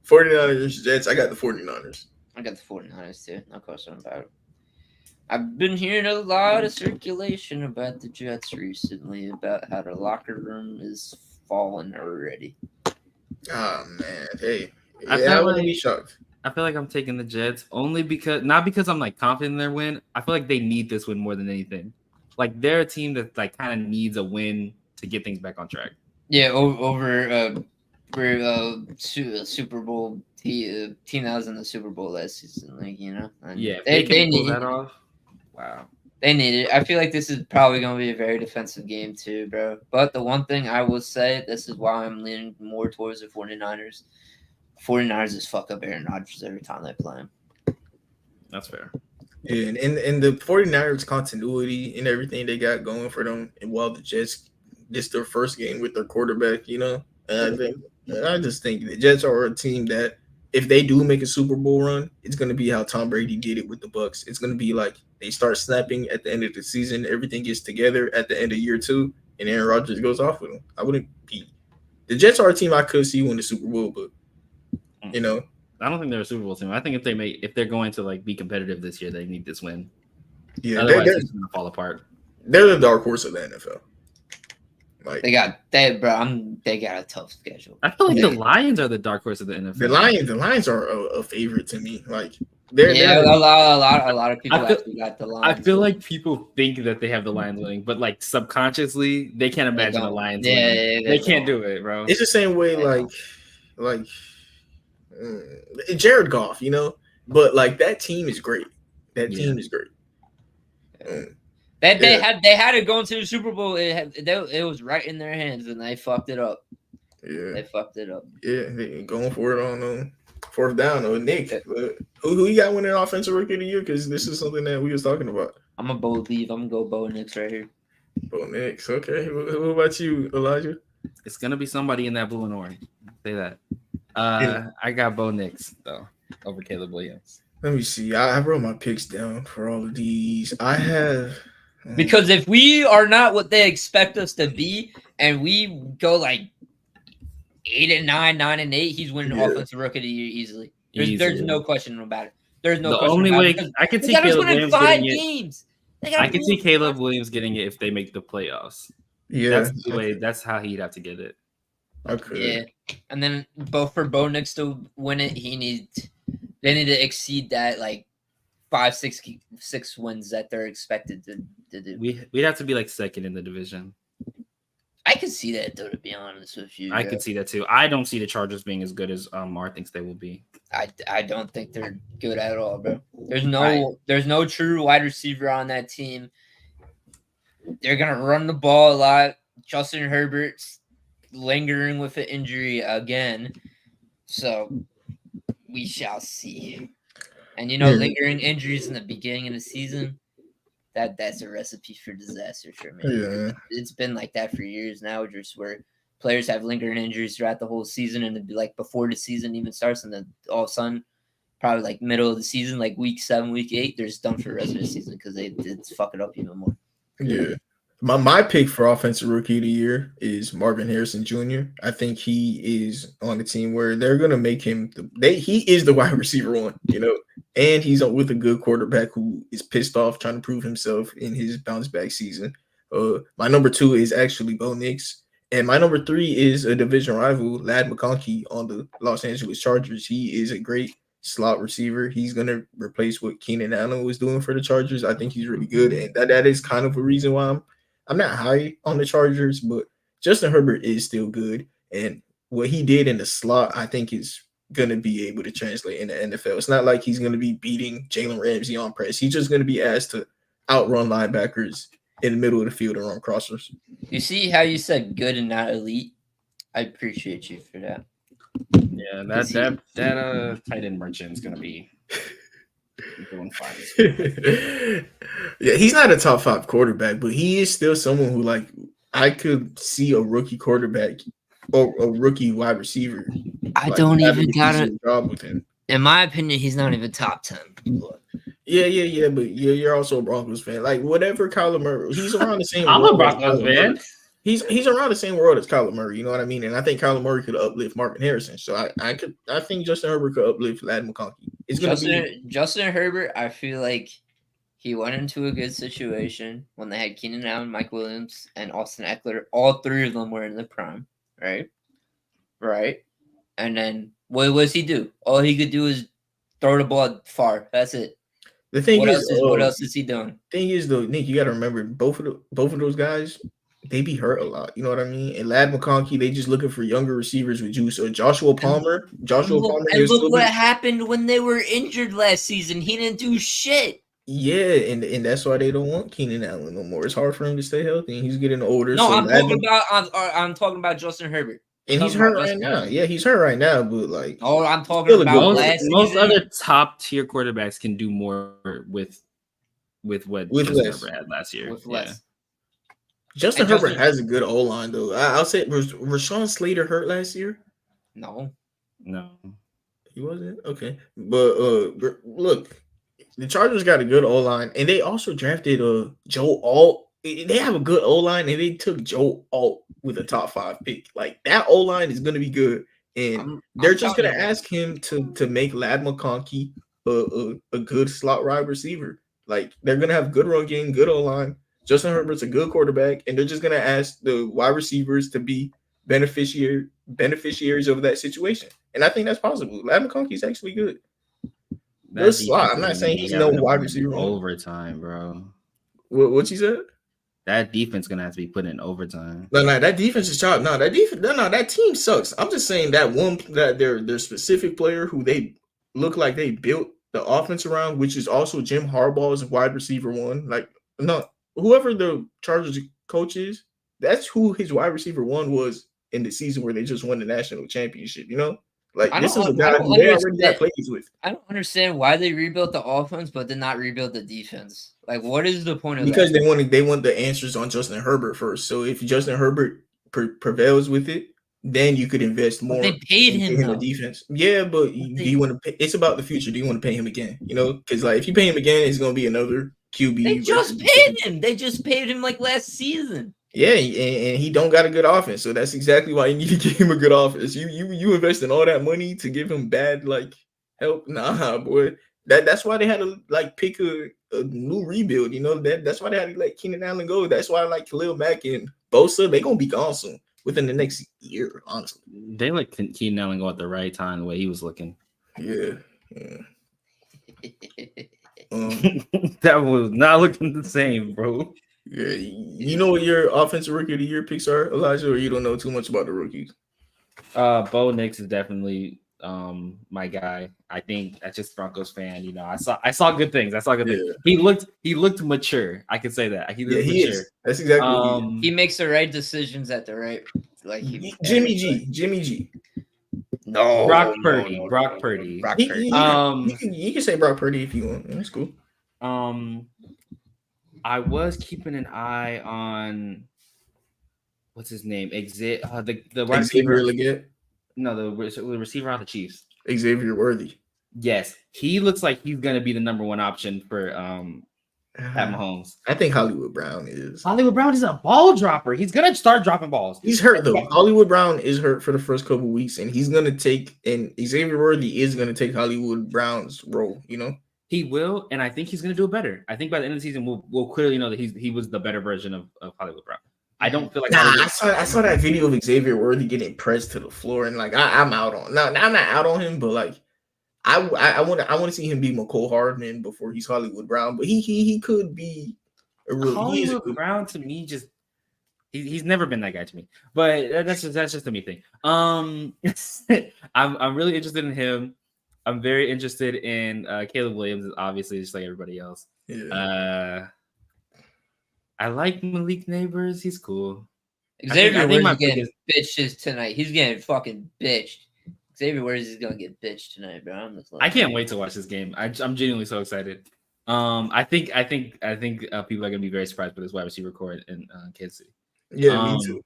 Speaker 1: 49ers, Jets. I got the 49ers.
Speaker 2: I got the 49ers too. No question about it. I've been hearing a lot of circulation about the Jets recently, about how the locker room is falling already.
Speaker 1: Oh man, hey,
Speaker 3: I
Speaker 1: yeah,
Speaker 3: feel
Speaker 1: I wouldn't be
Speaker 3: like-
Speaker 1: shocked.
Speaker 3: I feel like I'm taking the Jets only because not because I'm like confident in their win. I feel like they need this win more than anything. Like they're a team that like kind of needs a win to get things back on track.
Speaker 2: Yeah, over Super Bowl team that was in the Super Bowl last season, like and
Speaker 3: Yeah, if
Speaker 2: they
Speaker 3: can pull
Speaker 2: need
Speaker 3: that off. Wow.
Speaker 2: they need it. I feel like this is probably going to be a very defensive game too, bro. But the one thing I will say, this is why I'm leaning more towards the 49ers. 49ers just fuck up Aaron Rodgers every time they play him.
Speaker 3: That's fair.
Speaker 1: Yeah, and the 49ers continuity and everything they got going for them, and while the Jets, this their first game with their quarterback, and I just think the Jets are a team that if they do make a Super Bowl run, it's going to be how Tom Brady did it with the Bucks. It's going to be like they start snapping at the end of the season, everything gets together at the end of year 2, and Aaron Rodgers goes off with them. I wouldn't be. The Jets are a team I could see win the Super Bowl, but
Speaker 3: I don't think they're a Super Bowl team. I think if they're going to like be competitive this year, they need this win.
Speaker 1: yeah,
Speaker 3: Otherwise, it's going to fall apart.
Speaker 1: they're the dark horse of the NFL. Like
Speaker 2: They got a tough schedule.
Speaker 3: I feel like
Speaker 1: Yeah.
Speaker 3: the Lions are the dark horse of the NFL.
Speaker 1: the Lions are a favorite to me. Like
Speaker 2: A
Speaker 1: they're
Speaker 2: lot of people
Speaker 3: I feel-
Speaker 2: actually got the line.
Speaker 3: I feel like people think that they have the Lions winning, but like subconsciously, they can't imagine the
Speaker 2: don't.
Speaker 3: Lions
Speaker 2: Yeah,
Speaker 3: winning.
Speaker 2: yeah,
Speaker 3: They
Speaker 2: they
Speaker 3: can't
Speaker 2: don't.
Speaker 3: do it, bro.
Speaker 1: it's the same way like Jared Goff, but like that team is great. That team is great.
Speaker 2: They
Speaker 1: Yeah.
Speaker 2: had it going to the Super Bowl. It was right in their hands, and they fucked it up.
Speaker 1: Yeah,
Speaker 2: They fucked it up.
Speaker 1: they going for it on fourth down with Nick. But who you got winning offensive rookie of the year? Because this is something that we was talking about.
Speaker 2: I'm a bold leave. I'm gonna go Bo Nix right here.
Speaker 1: Bo Nix. Okay. What about you, Elijah?
Speaker 3: It's gonna be somebody in that blue and orange. Say that.
Speaker 1: Yeah.
Speaker 3: I got Bo Nix though over Caleb Williams.
Speaker 1: Let me see. I wrote my picks down for all of these. I have
Speaker 2: Because if we are not what they expect us to be, and we go like 8-9, 9-8, he's winning
Speaker 1: Yeah.
Speaker 2: offensive rookie of the year easily. There's
Speaker 3: Easily.
Speaker 2: no question about it. There's no
Speaker 3: The
Speaker 2: question
Speaker 3: only
Speaker 2: about
Speaker 3: way
Speaker 2: it. because
Speaker 3: I can
Speaker 2: They
Speaker 3: see
Speaker 2: got us
Speaker 3: Caleb
Speaker 2: winning
Speaker 3: Williams
Speaker 2: 5
Speaker 3: getting it.
Speaker 2: games. They got
Speaker 3: I
Speaker 2: us
Speaker 3: can see
Speaker 2: winning
Speaker 3: Caleb
Speaker 2: 5
Speaker 3: Williams getting it if they make the playoffs.
Speaker 1: yeah.
Speaker 3: That's the way. That's how he'd have to get it.
Speaker 1: I could.
Speaker 2: Yeah, and then for Bo Nix to win it, they need to exceed that like 5-6 wins that they're expected to do.
Speaker 3: We'd have to be like second in the division.
Speaker 2: I could see that though, to be honest with you.
Speaker 3: I
Speaker 2: bro.
Speaker 3: could see that too. I don't see the Chargers being as good as Mar thinks they will be.
Speaker 2: I don't think they're good at all, bro. There's no true wide receiver on that team. They're gonna run the ball a lot. Justin Herbert's lingering with an injury again, so we shall see. And
Speaker 1: Yeah.
Speaker 2: lingering injuries in the beginning of the season, that's a recipe for disaster for me.
Speaker 1: Yeah.
Speaker 2: It's been like that for years now, just where players have lingering injuries throughout the whole season, and it'd be like before the season even starts, and then all of a sudden, probably like middle of the season, like week 7, week 8, they're just done for the rest of the season because they did fuck it up even more.
Speaker 1: Yeah. My pick for offensive rookie of the year is Marvin Harrison Jr. I think he is on a team where they're gonna make him he is the wide receiver one, and he's with a good quarterback who is pissed off trying to prove himself in his bounce back season. My number 2 is actually Bo Nix, and my number 3 is a division rival, Lad McConkey on the Los Angeles Chargers. He is a great slot receiver. He's gonna replace what Keenan Allen was doing for the Chargers. I think he's really good, and that is kind of a reason why I'm not high on the Chargers, but Justin Herbert is still good. And what he did in the slot, I think is going to be able to translate in the NFL. It's not like he's going to be beating Jalen Ramsey on press. He's just going to be asked to outrun linebackers in the middle of the field and run crossers.
Speaker 2: You see how you said good and not elite? I appreciate you for that.
Speaker 3: Yeah, that tight end merchant is gonna be doing fine.
Speaker 1: Yeah, he's not a top 5 quarterback, but he is still someone who, like, I could see a rookie quarterback or a rookie wide receiver.
Speaker 2: I
Speaker 1: like,
Speaker 2: don't
Speaker 1: having
Speaker 2: even
Speaker 1: a
Speaker 2: got it.
Speaker 1: decent job with him.
Speaker 2: In my opinion, he's not even top 10.
Speaker 1: Yeah, but you're also a Broncos fan. Like, whatever Kyler Murray, he's around the same.
Speaker 3: I'm
Speaker 1: world
Speaker 3: a
Speaker 1: as
Speaker 3: Broncos
Speaker 1: Kyler
Speaker 3: fan.
Speaker 1: Murray. He's around the same world as Kyler Murray. You know what I mean? And I think Kyler Murray could uplift Marvin Harrison. So I think Justin Herbert could uplift Lad McConkey. It's gonna be
Speaker 2: Justin Herbert, I feel like he went into a good situation when they had Keenan Allen, Mike Williams, and Austin Eckler. All three of them were in the prime, right? Right. And then what does he do? All he could do is throw the ball far. That's it.
Speaker 1: The thing
Speaker 2: What
Speaker 1: is,
Speaker 2: else is he doing?
Speaker 1: Thing is though, Nick, you got to remember both of those guys, they be hurt a lot. You know what I mean? And Lad McConkey, they just looking for younger receivers with juice. Or Joshua Palmer.
Speaker 2: And look what happened when they were injured last season. He didn't do shit.
Speaker 1: Yeah, and that's why they don't want Keenan Allen no more. It's hard for him to stay healthy, and he's getting older.
Speaker 2: No,
Speaker 1: so
Speaker 2: I'm talking about Justin Herbert.
Speaker 1: And he's hurt right now. Yeah, he's hurt right now, but like,
Speaker 2: oh, I'm talking about
Speaker 3: most other top tier quarterbacks can do more with what Justin Herbert had last year.
Speaker 2: With less.
Speaker 1: Justin Herbert has a good O line though. I'll say, was Rashawn Slater hurt last year?
Speaker 2: No,
Speaker 1: he wasn't. Okay, but look, the Chargers got a good O line, and they also drafted Joe Alt. They have a good O line, and they took Joe Alt with a top 5 pick. Like that O line is going to be good, and they're just going to ask him to make Lad McConkey a good slot wide receiver. Like they're going to have good run game, good O line. Justin Herbert's a good quarterback, and they're just going to ask the wide receivers to be beneficiaries of that situation. And I think that's possible. Lad McConkey's actually good. Slot. I'm not saying he's no wide receiver.
Speaker 3: Overtime, bro.
Speaker 1: What you said?
Speaker 3: That defense gonna have to be put in overtime.
Speaker 1: No, that defense is chopped. No, that team sucks. I'm just saying that their specific player who they look like they built the offense around, which is also Jim Harbaugh's wide receiver one. Like, no, whoever the Chargers coach is, that's who his wide receiver one was in the season where they just won the national championship. You know, like this is a guy who they already got plays with.
Speaker 2: I don't understand why they rebuilt the offense but did not rebuild the defense. Like, what is the point of that?
Speaker 1: Because they want the answers on Justin Herbert first. So if Justin Herbert prevails with it, then you could invest more.
Speaker 2: But they paid him
Speaker 1: in the defense. Yeah, but do you want to pay? It's about the future. Do you want to pay him again? You know, because like if you pay him again, it's going to be another QB.
Speaker 2: They just paid him. They just paid him like last season.
Speaker 1: Yeah, and he don't got a good offense, so that's exactly why you need to give him a good offense. You invest in all that money to give him bad like help? Nah, boy. That's why they had to like pick a new rebuild. You know that's why they had to let Keenan Allen go. That's why like Khalil Mack and Bosa, they gonna be gone soon within the next year. Honestly,
Speaker 3: they let Keenan Allen go at the right time the way he was looking.
Speaker 1: Yeah.
Speaker 3: That was not looking the same, bro.
Speaker 1: Yeah, you know what your offensive rookie of the year picks are, Elijah, or you don't know too much about the rookies?
Speaker 3: Bo Nix is definitely my guy. I think that's just Broncos fan. You know, I saw good things. Things. He looked mature. I can say that. He
Speaker 1: is. That's exactly
Speaker 2: he makes the right decisions at the right
Speaker 1: Jimmy G.
Speaker 3: No, Brock Purdy.
Speaker 1: You can say Brock Purdy if you want. That's cool.
Speaker 3: I was keeping an eye on what's his name? The wide receiver. No, the receiver on the Chiefs.
Speaker 1: Xavier Worthy.
Speaker 3: Yes, he looks like he's gonna be the number one option for Pat Mahomes.
Speaker 1: I think Hollywood Brown is.
Speaker 3: Hollywood Brown is a ball dropper. He's gonna start dropping balls.
Speaker 1: He's hurt though. Hollywood Brown is hurt for the first couple of weeks, and he's gonna take. And Xavier Worthy is gonna take Hollywood Brown's role. You know.
Speaker 3: He will, and I think he's going to do it better. I think by the end of the season, we'll clearly know that he was the better version of Hollywood Brown. I don't feel like
Speaker 1: I saw that video of Xavier Worthy getting pressed to the floor, and like I'm out on. No, I'm not out on him, but like I want to see him be McCole Hardman before he's Hollywood Brown. But he could be a really
Speaker 3: Hollywood Brown to me. Just he's never been that guy to me. But that's just a me thing. I'm really interested in him. I'm very interested in Caleb Williams, obviously, just like everybody else.
Speaker 1: Yeah.
Speaker 3: I like Malik Neighbors. He's cool.
Speaker 2: Xavier Worthy's getting bitches tonight. He's getting fucking bitched. Xavier Worthy's gonna get bitched tonight, bro.
Speaker 3: I can't wait to watch this game. I'm genuinely so excited. I think people are gonna be very surprised with this wide receiver core in Kansas City.
Speaker 1: Yeah, me too.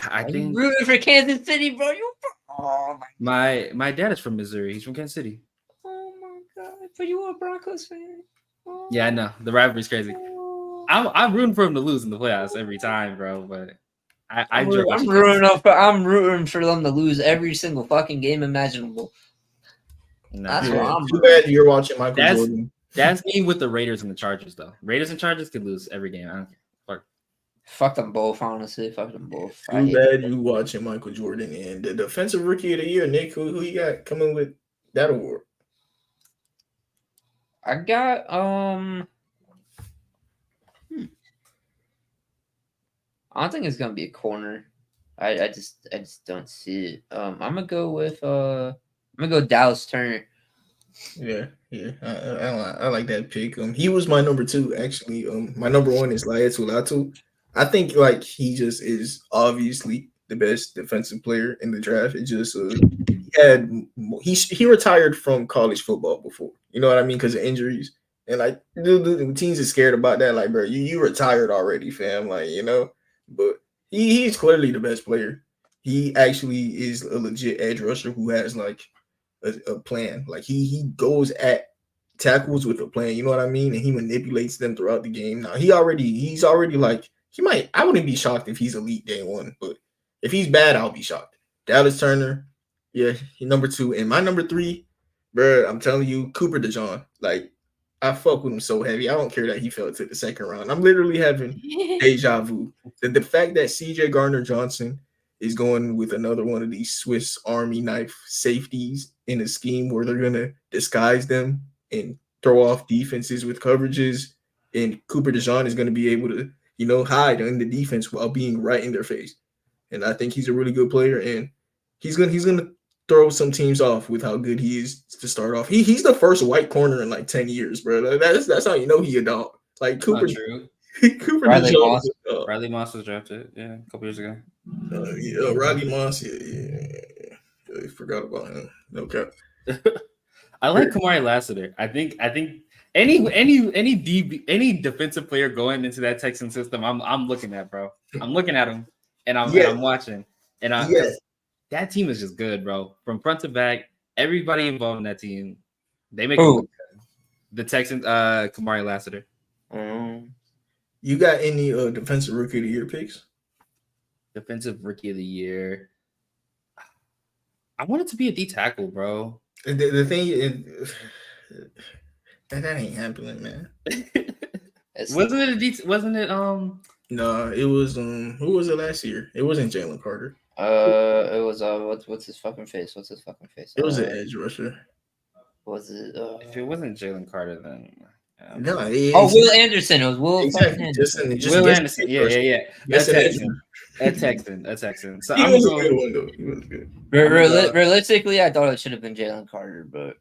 Speaker 3: I think
Speaker 2: rooting for Kansas City, bro.
Speaker 3: My dad is from Missouri. He's from Kansas City.
Speaker 2: Oh my god! But you are a Broncos fan.
Speaker 3: Oh. Yeah, I know the rivalry's crazy. I'm rooting for him to lose in the playoffs every time, bro. But I'm
Speaker 2: rooting for them to lose every single fucking game imaginable.
Speaker 3: No.
Speaker 2: That's what I'm.
Speaker 1: Too bad you're watching Michael Jordan
Speaker 3: That's me with the Raiders and the Chargers, though. Raiders and Chargers could lose every game. I don't care. Fuck.
Speaker 2: Fuck them both, honestly. Fuck them both. I
Speaker 1: Too
Speaker 2: hate
Speaker 1: bad
Speaker 2: them.
Speaker 1: you watching Michael Jordan and the defensive rookie of the year, Nick. Who you got coming with that award?
Speaker 2: I got I don't think it's gonna be a corner. I just don't see it. I'm gonna go Dallas Turner.
Speaker 1: Yeah. I like that pick. He was my number 2 actually. My number 1 is Laiatu Latu. I think like he just is obviously the best defensive player in the draft. It just he retired from college football before. You know what I mean? Because of injuries. And like the teams are scared about that. Like, bro, you retired already, fam. Like, you know, but he's clearly the best player. He actually is a legit edge rusher who has like a plan. Like he goes at tackles with a plan. You know what I mean? And he manipulates them throughout the game. Now he's already like he might. I wouldn't be shocked if he's elite day 1, but if he's bad, I'll be shocked. Dallas Turner, yeah, he's number 2, and my number 3, bro. I'm telling you, Cooper DeJean. Like I fuck with him so heavy. I don't care that he fell to the second round. I'm literally having deja vu. The fact that CJ Gardner-Johnson is going with another one of these Swiss Army knife safeties in a scheme where they're gonna disguise them and throw off defenses with coverages, and Cooper DeJean is gonna be able to, you know, hide in the defense while being right in their face. And I think he's a really good player, and he's gonna throw some teams off with how good he is to start off. He's the first white corner in like 10 years, bro. That's how you know he a dog. Like Cooper.
Speaker 3: True.
Speaker 1: Cooper
Speaker 2: Riley
Speaker 1: DeJean
Speaker 2: Moss.
Speaker 1: is a dog.
Speaker 3: Riley Moss was drafted, yeah, a couple years ago.
Speaker 1: Riley Moss. Yeah. I forgot about him. No cap.
Speaker 3: I like Kamari Lassiter. I think any defensive player going into that Texan system, I'm looking at, bro. I'm looking at him, and I'm watching, and that team is just good, bro. From front to back, everybody involved in that team, they make it look good. The Texans, Kamari Lassiter.
Speaker 1: You got any defensive rookie of the year picks?
Speaker 3: Defensive rookie of the year. I want it to be a D tackle, bro.
Speaker 1: The thing is, that ain't happening, man.
Speaker 3: Wasn't it a D? Wasn't it
Speaker 1: No, it was who was it last year? It wasn't Jalen Carter.
Speaker 2: It was what's his fucking face? What's his fucking face?
Speaker 1: It was an edge rusher.
Speaker 2: Was it?
Speaker 3: If it wasn't Jalen Carter, then
Speaker 1: No,
Speaker 2: Will Anderson. It was Will.
Speaker 1: Exactly.
Speaker 3: Will Anderson. Yeah. That's Texan. So
Speaker 1: He
Speaker 3: I'm
Speaker 1: was a
Speaker 3: going.
Speaker 1: good one though. He was good.
Speaker 2: Realistically, I thought it should have been Jalen Carter, but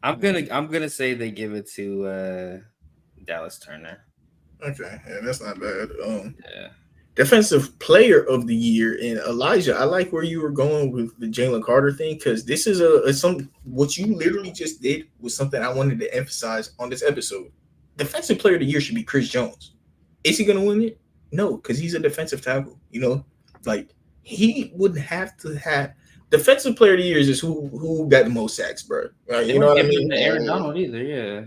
Speaker 3: I'm gonna say they give it to Dallas Turner.
Speaker 1: Okay, yeah, that's not bad.
Speaker 3: Yeah.
Speaker 1: Defensive player of the year, and Elijah, I like where you were going with the Jalen Carter thing, because this is what you literally just did was something I wanted to emphasize on this episode. Defensive player of the year should be Chris Jones. Is he going to win it? No, because he's a defensive tackle. You know, like he wouldn't have to have defensive player of the year is just who got the most sacks, bro. Right? You know what I mean?
Speaker 3: Aaron Donald either, yeah.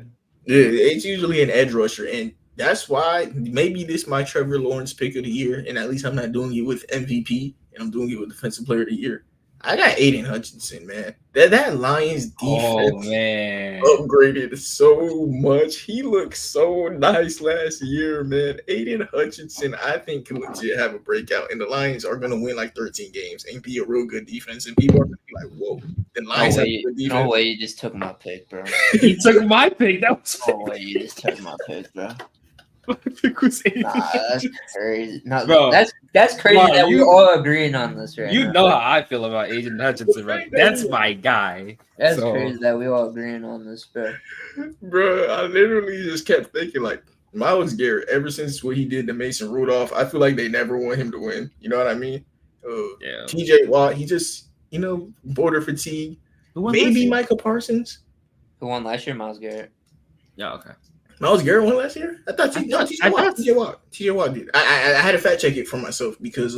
Speaker 1: Yeah, it's usually an edge rusher, and that's why maybe this is my Trevor Lawrence pick of the year, and at least I'm not doing it with MVP, and I'm doing it with Defensive Player of the Year. I got Aiden Hutchinson, man. That Lions defense upgraded so much. He looked so nice last year, man. Aiden Hutchinson, I think, can legit have a breakout, and the Lions are going to win like 13 games and be a real good defense, and people are going to be like, whoa. The Lions have a good defense.
Speaker 2: No way you just took my pick, bro.
Speaker 3: You took my pick. That was
Speaker 2: no way you just took my pick, bro.
Speaker 3: My pick was Aiden.
Speaker 2: Nah, that's crazy. No,
Speaker 3: Bro,
Speaker 2: that's crazy
Speaker 3: Mark,
Speaker 2: that we're all agreeing on this right now.
Speaker 3: You know how I feel about Aiden Hutchinson, right? That's my guy.
Speaker 2: That's crazy that we all agreeing on this, bro.
Speaker 1: Bro, I literally just kept thinking, like, Myles Garrett, ever since what he did to Mason Rudolph, I feel like they never want him to win. You know what I mean?
Speaker 3: Yeah.
Speaker 1: TJ Watt, he just, border fatigue. Maybe Micah Parsons.
Speaker 2: Who won last year? Myles Garrett.
Speaker 3: Yeah, okay.
Speaker 1: Myles Garrett won last year? I thought TJ Watt did. I had to fact check it for myself because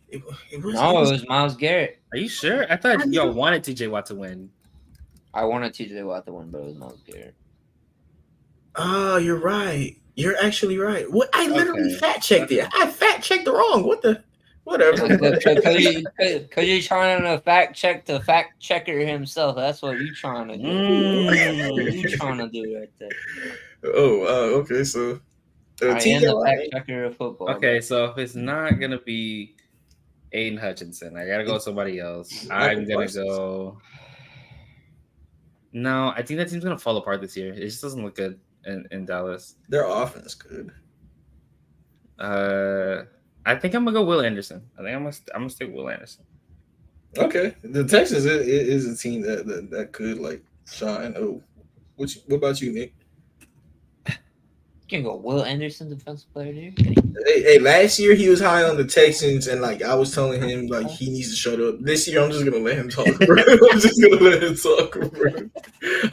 Speaker 1: it was
Speaker 2: Myles Garrett.
Speaker 3: Are you sure? I thought y'all wanted TJ Watt to win.
Speaker 2: I wanted TJ Watt to win, but it was Myles Garrett.
Speaker 1: Oh, you're right. You're actually right. What? I literally fact checked it. I fact checked it wrong. What the? Whatever.
Speaker 2: Because you're trying to fact check the fact checker himself. That's what you're trying to do. You trying to do right there.
Speaker 1: Okay. So,
Speaker 2: I am the fact checker of football.
Speaker 3: Okay, so if it's not gonna be Aiden Hutchinson, I gotta go with somebody else. I'm gonna go. No, I think that team's gonna fall apart this year. It just doesn't look good in Dallas.
Speaker 1: Their offense good.
Speaker 3: I think I'm gonna go Will Anderson. I think I'm gonna stick Will Anderson.
Speaker 1: Okay, the Texans is a team that could like shine. Oh, what about you, Nick?
Speaker 2: You can go Will Anderson, defensive player, dude.
Speaker 1: Hey, last year he was high on the Texans, and like I was telling him, like he needs to shut up. This year, I'm just gonna let him talk. Bro. I'm just gonna let him talk, bro.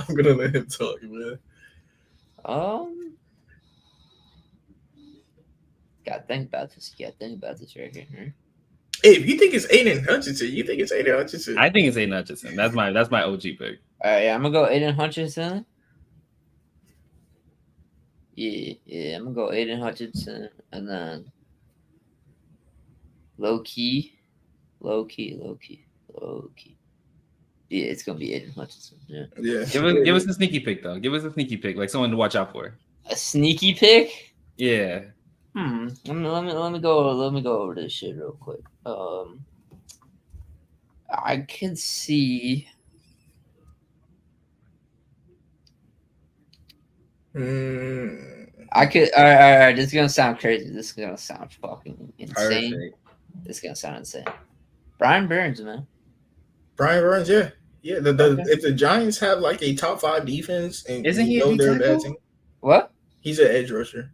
Speaker 1: I'm gonna let him talk, man.
Speaker 2: Gotta think about this. Right here. Right?
Speaker 1: Hey, if you think it's Aiden Hutchinson, you think it's Aiden Hutchinson?
Speaker 3: I think it's Aiden Hutchinson. That's my OG pick.
Speaker 2: All right, yeah, I'm gonna go Aiden Hutchinson. Yeah, I'm gonna go Aiden Hutchinson, and then low key. Yeah, it's gonna be Aiden Hutchinson. Yeah.
Speaker 3: Give us a sneaky pick though. Give us a sneaky pick, like someone to watch out for.
Speaker 2: A sneaky pick?
Speaker 3: Yeah.
Speaker 2: Let me go over this shit real quick. I could see. I could. All right. This is gonna sound crazy. This is gonna sound fucking insane.
Speaker 3: Perfect.
Speaker 2: This is gonna sound insane. Brian Burns, man.
Speaker 1: Brian Burns, yeah. If the Giants have like a top 5 defense, and
Speaker 3: isn't he a
Speaker 1: they're a bad team,
Speaker 2: what?
Speaker 1: He's an edge rusher.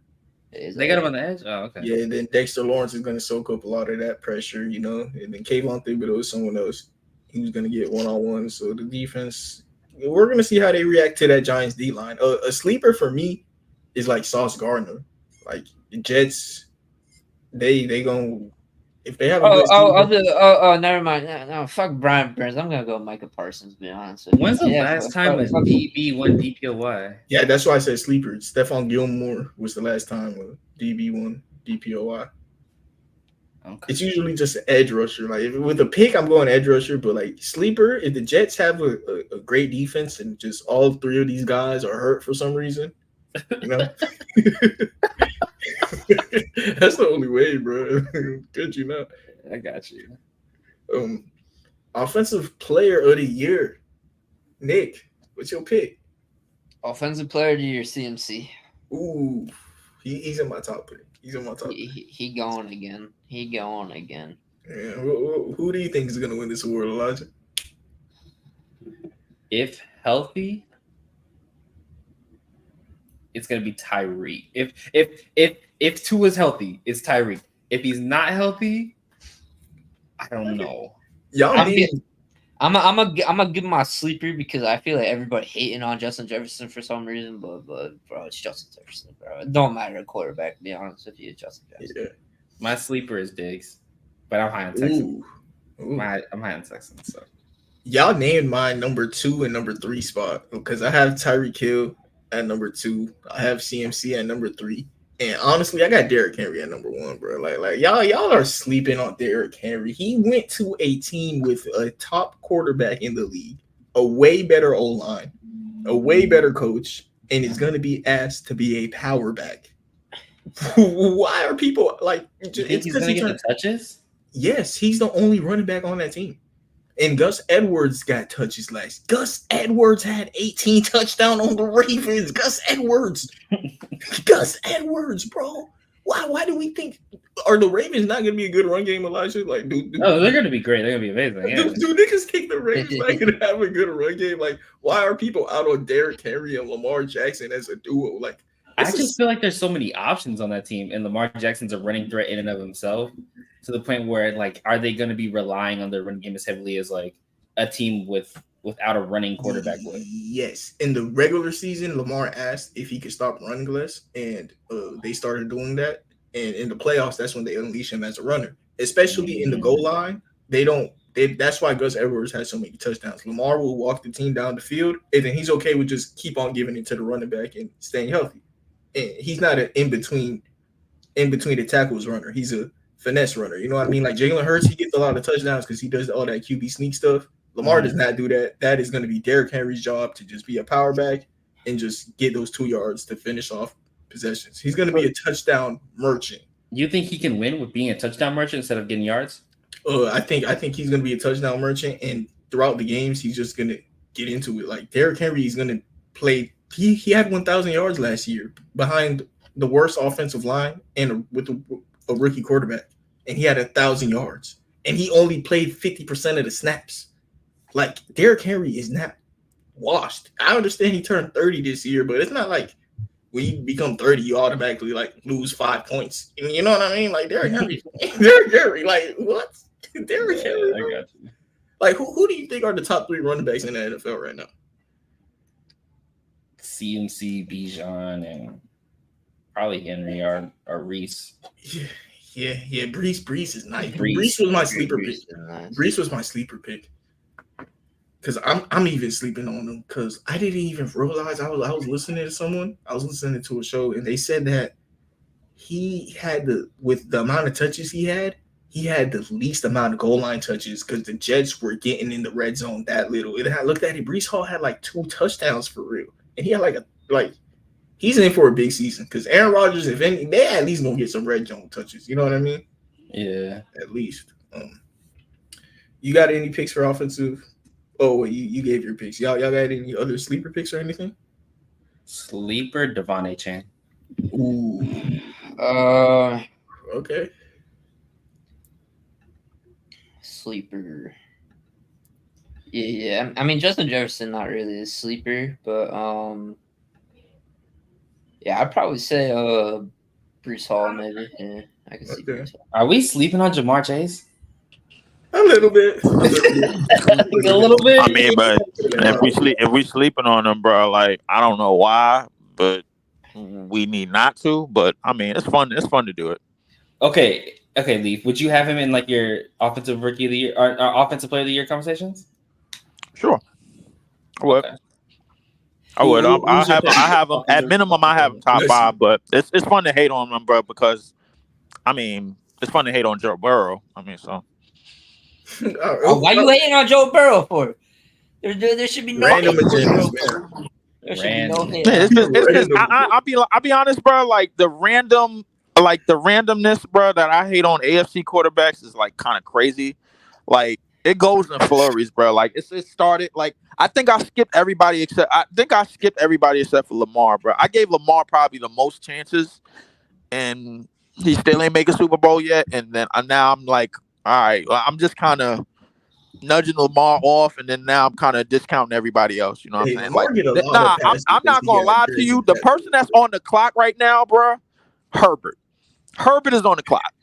Speaker 3: They got him on the edge. Oh, okay.
Speaker 1: Yeah, and then Dexter Lawrence is going to soak up a lot of that pressure, you know. And then Kayvon Thibodeau is someone else. He was going to get one-on-one. So the defense, we're going to see how they react to that Giants D line. A sleeper for me is like Sauce Gardner. Like the Jets, they going if they have a
Speaker 2: never mind. No, fuck Brian Burns. I'm gonna go Micah Parsons. To be honest with you.
Speaker 3: When's the last time a DB won DPOY?
Speaker 1: Yeah, that's why I said sleeper. Stephon Gilmore was the last time a DB won DPOY. Okay. It's usually just an edge rusher. Like with a pick, I'm going edge rusher. But like sleeper, if the Jets have a great defense and just all 3 of these guys are hurt for some reason, you know. That's the only way, bro. Good, you know.
Speaker 3: I got you.
Speaker 1: Offensive player of the year, Nick. What's your pick?
Speaker 2: Offensive player of the year, CMC.
Speaker 1: Ooh, he's in my top pick.
Speaker 2: He going again.
Speaker 1: Yeah. Who do you think is gonna win this award, Elijah?
Speaker 3: If healthy, it's gonna be Tyreek. If Tua's healthy, it's Tyreek. If he's not healthy, I don't know.
Speaker 2: I'm gonna give my sleeper because I feel like everybody hating on Justin Jefferson for some reason, but bro, it's Justin Jefferson, bro. It don't matter the quarterback. To be honest with you, it's Justin Jefferson.
Speaker 1: Yeah.
Speaker 3: My sleeper is Diggs, but I'm high on Texans. I'm high on Texans. So
Speaker 1: y'all named my number 2 and number 3 spot because I have Tyreek Hill at number 2. I have CMC at number 3. And honestly, I got Derrick Henry at number 1, bro. Like y'all are sleeping on Derrick Henry. He went to a team with a top quarterback in the league, a way better O-line, a way better coach, and is going to be asked to be a power back. Why are people like?
Speaker 3: It's because he get the touches.
Speaker 1: Yes, he's the only running back on that team. And Gus Edwards got touches last. Gus Edwards had 18 touchdowns on the Ravens. Gus Edwards, bro. Why do we think are the Ravens not going to be a good run game, Elijah? Like,
Speaker 3: no, they're going to be great. They're going to be amazing. Yeah.
Speaker 1: Do niggas think the Ravens not going to have a good run game? Like, why are people out on Derrick Henry and Lamar Jackson as a duo? Like,
Speaker 3: I just feel like there's so many options on that team, and Lamar Jackson's a running threat in and of himself. To the point where, like, are they going to be relying on their run game as heavily as like a team without a running quarterback would?
Speaker 1: Yes. In the regular season, Lamar asked if he could stop running less, and they started doing that. And in the playoffs, that's when they unleash him as a runner, especially in the goal line. That's why Gus Edwards has so many touchdowns. Lamar will walk the team down the field, and then he's okay with just keep on giving it to the running back and staying healthy. And he's not an in between the tackles runner. He's a finesse runner. You know what I mean? Like Jalen Hurts, he gets a lot of touchdowns because he does all that QB sneak stuff. Lamar does not do that. That is going to be Derrick Henry's job to just be a power back and just get those 2 yards to finish off possessions. He's going to be a touchdown merchant.
Speaker 3: You think he can win with being a touchdown merchant instead of getting yards?
Speaker 1: I think he's going to be a touchdown merchant, and throughout the games, he's just going to get into it. Like Derrick Henry is going to play. He had 1,000 yards last year behind the worst offensive line and with a rookie quarterback, and he had 1,000 yards, and he only played 50% of the snaps. Like Derrick Henry is not washed. I understand he turned 30 this year, but it's not like when you become 30, you automatically like lose 5 points. You know what I mean? Like Derrick Henry, like what? Derrick Henry.
Speaker 3: I got you.
Speaker 1: Like who do you think are the top 3 running backs in the NFL right now?
Speaker 3: CMC, Bijan, and probably Henry or Reese.
Speaker 1: Yeah. Brees is nice. Brees was my sleeper pick. Brees was my sleeper pick. Cause I'm even sleeping on him because I didn't even realize I was listening to someone. I was listening to a show and they said that he had with the amount of touches he had the least amount of goal line touches because the Jets were getting in the red zone that little. And I looked at it. Brees Hall had like 2 touchdowns for real, and he had he's in for a big season because Aaron Rodgers, if any, they at least gonna get some red zone touches. You know what I mean?
Speaker 3: Yeah,
Speaker 1: at least. You got any picks for offensive? Oh, wait, you gave your picks. Y'all got any other sleeper picks or anything?
Speaker 3: Sleeper Devon Achane.
Speaker 1: Ooh. Okay.
Speaker 2: Sleeper. Yeah. I mean, Justin Jefferson not really a sleeper, but yeah, I'd probably say Brees Hall maybe. Yeah, I can see Brees Hall.
Speaker 3: Are we sleeping on Jamar Chase?
Speaker 1: A little bit.
Speaker 3: A little bit.
Speaker 4: I mean, but if we sleeping on them, bro, like I don't know why, but we need not to. But I mean, it's fun. It's fun to do it.
Speaker 3: Okay, Leaf. Would you have him in like your offensive rookie of the year or offensive player of the year conversations?
Speaker 4: Sure, I would. Okay. I would. I have them at minimum. I have them top 5, but it's fun to hate on them, bro, because I mean, it's fun to hate on Joe Burrow. I mean, so.
Speaker 2: Why you hating on Joe Burrow for? There should be no
Speaker 1: random agendas,
Speaker 2: man. There should be no hate.
Speaker 4: I'll be honest, bro. Like the randomness, bro, that I hate on AFC quarterbacks is like kind of crazy. Like it goes in flurries, bro. Like it started like I think I skipped everybody except for Lamar, bro. I gave Lamar probably the most chances, and he still ain't make a Super Bowl yet. And then now I'm like. All right, well, I'm just kind of nudging Lamar off, and then now I'm kind of discounting everybody else. You know what I'm saying? Like, I'm not gonna lie to you. The person that's on the clock right now, bro, Herbert. Herbert is on the clock.